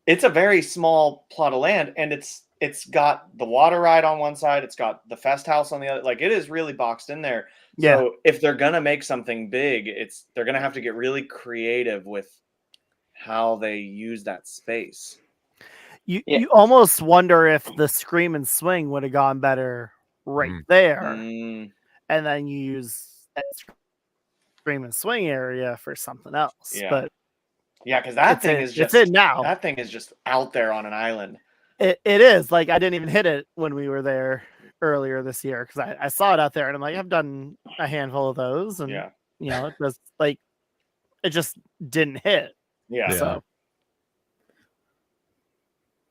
it's a very small plot of land, and it's got the water ride on one side, it's got the Fest House on the other. Like, it is really boxed in there. So if they're gonna make something big, they're gonna have to get really creative with how they use that space. You almost wonder if the Scream and Swing would have gone better there, and then you use that Scream and Swing area for something else. But because that thing is just in now. That thing is just out there on an island. It is. Like, I didn't even hit it when we were there earlier this year because I saw it out there, and I'm like, I've done a handful of those, and it was like it just didn't hit. So.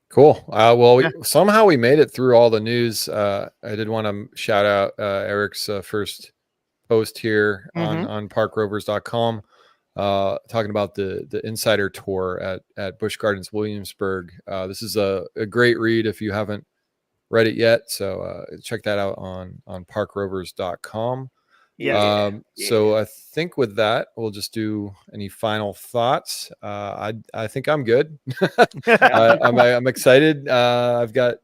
Cool. Somehow we made it through all the news. I did want to shout out Eric's first post here on parkrovers.com, talking about the insider tour at Busch Gardens Williamsburg. This is a great read if you haven't read it yet. So check that out on parkrovers.com. So I think with that, we'll just do any final thoughts. I think I'm good. I'm excited. I've got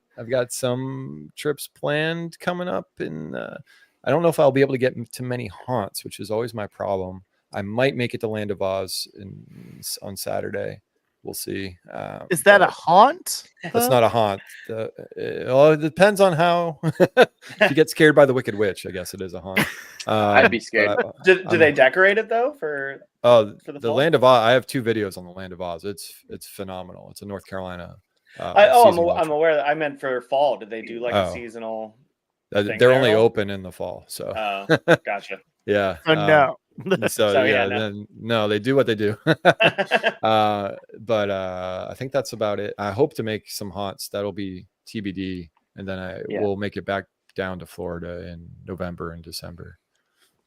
some trips planned coming up, and I don't know if I'll be able to get to many haunts, which is always my problem. I might make it to Land of Oz on Saturday. We'll see. Is that a haunt? That's not a haunt. It depends on how. If you get scared by the Wicked Witch, I guess it is a haunt. I'd be scared. Do they decorate it though for the Land of Oz? I have 2 videos on the Land of Oz. It's phenomenal. It's a North Carolina. I'm aware that I meant for fall. Did they do like a seasonal? They're only open in the fall. So. Gotcha. Yeah. No. No, they do what they do. But I think that's about it. I hope to make some haunts. That'll be TBD, and then I will make it back down to Florida in November and December.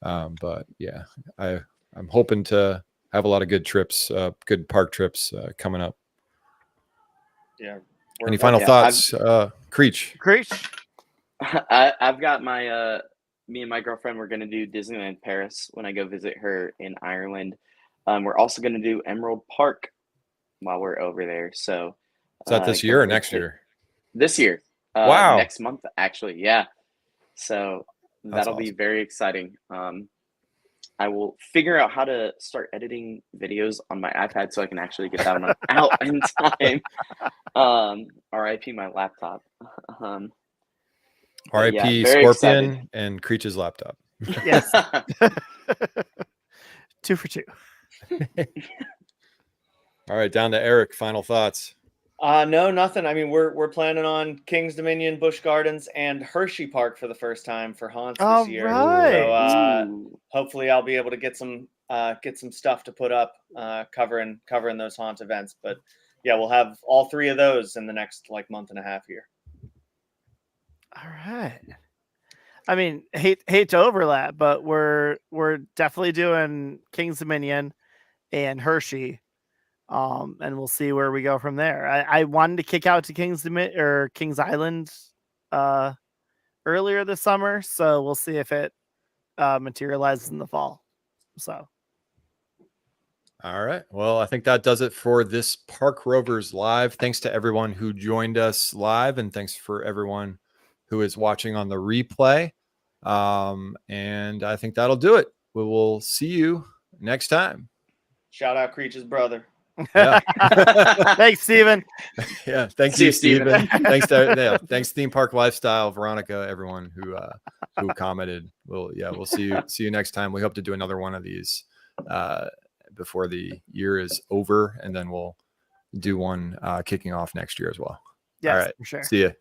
But yeah, I'm hoping to have a lot of good trips, good park trips coming up. Yeah. Any final thoughts, Creech? I've got my me and my girlfriend, we're going to do Disneyland Paris when I go visit her in Ireland. We're also going to do Emerald Park while we're over there. So is that this year or next year? This year. Wow. Next month, actually. Yeah. So that'll be very exciting. I will figure out how to start editing videos on my iPad so I can actually get that one out in time. RIP my laptop. But yeah, R.I.P. very excited. Scorpion and Creech's laptop. Yes. 2 for 2. All right, down to Eric. Final thoughts. No, nothing. I mean, we're planning on King's Dominion, Busch Gardens, and Hershey Park for the first time for haunts All this year. right. So Ooh. hopefully I'll be able to get some stuff to put up covering those haunt events. But yeah, we'll have all 3 of those in the next like month and a half here. All right. I mean, hate to overlap, but we're definitely doing King's Dominion and Hershey. And we'll see where we go from there. I wanted to kick out to King's Island earlier this summer, so we'll see if it materializes in the fall. So All right. Well, I think that does it for this Park Rovers Live. Thanks to everyone who joined us live, and thanks for everyone who is watching on the replay. And I think that'll do it. We will see you next time. Shout out Creech's brother. Yeah. thanks, Steven. Yeah. Thank See you, you, Steven. Thanks thanks Theme Park Lifestyle, Veronica, everyone who commented. We'll see you next time. We hope to do another one of these before the year is over, and then we'll do one kicking off next year as well. Yes, all right. for sure. See ya.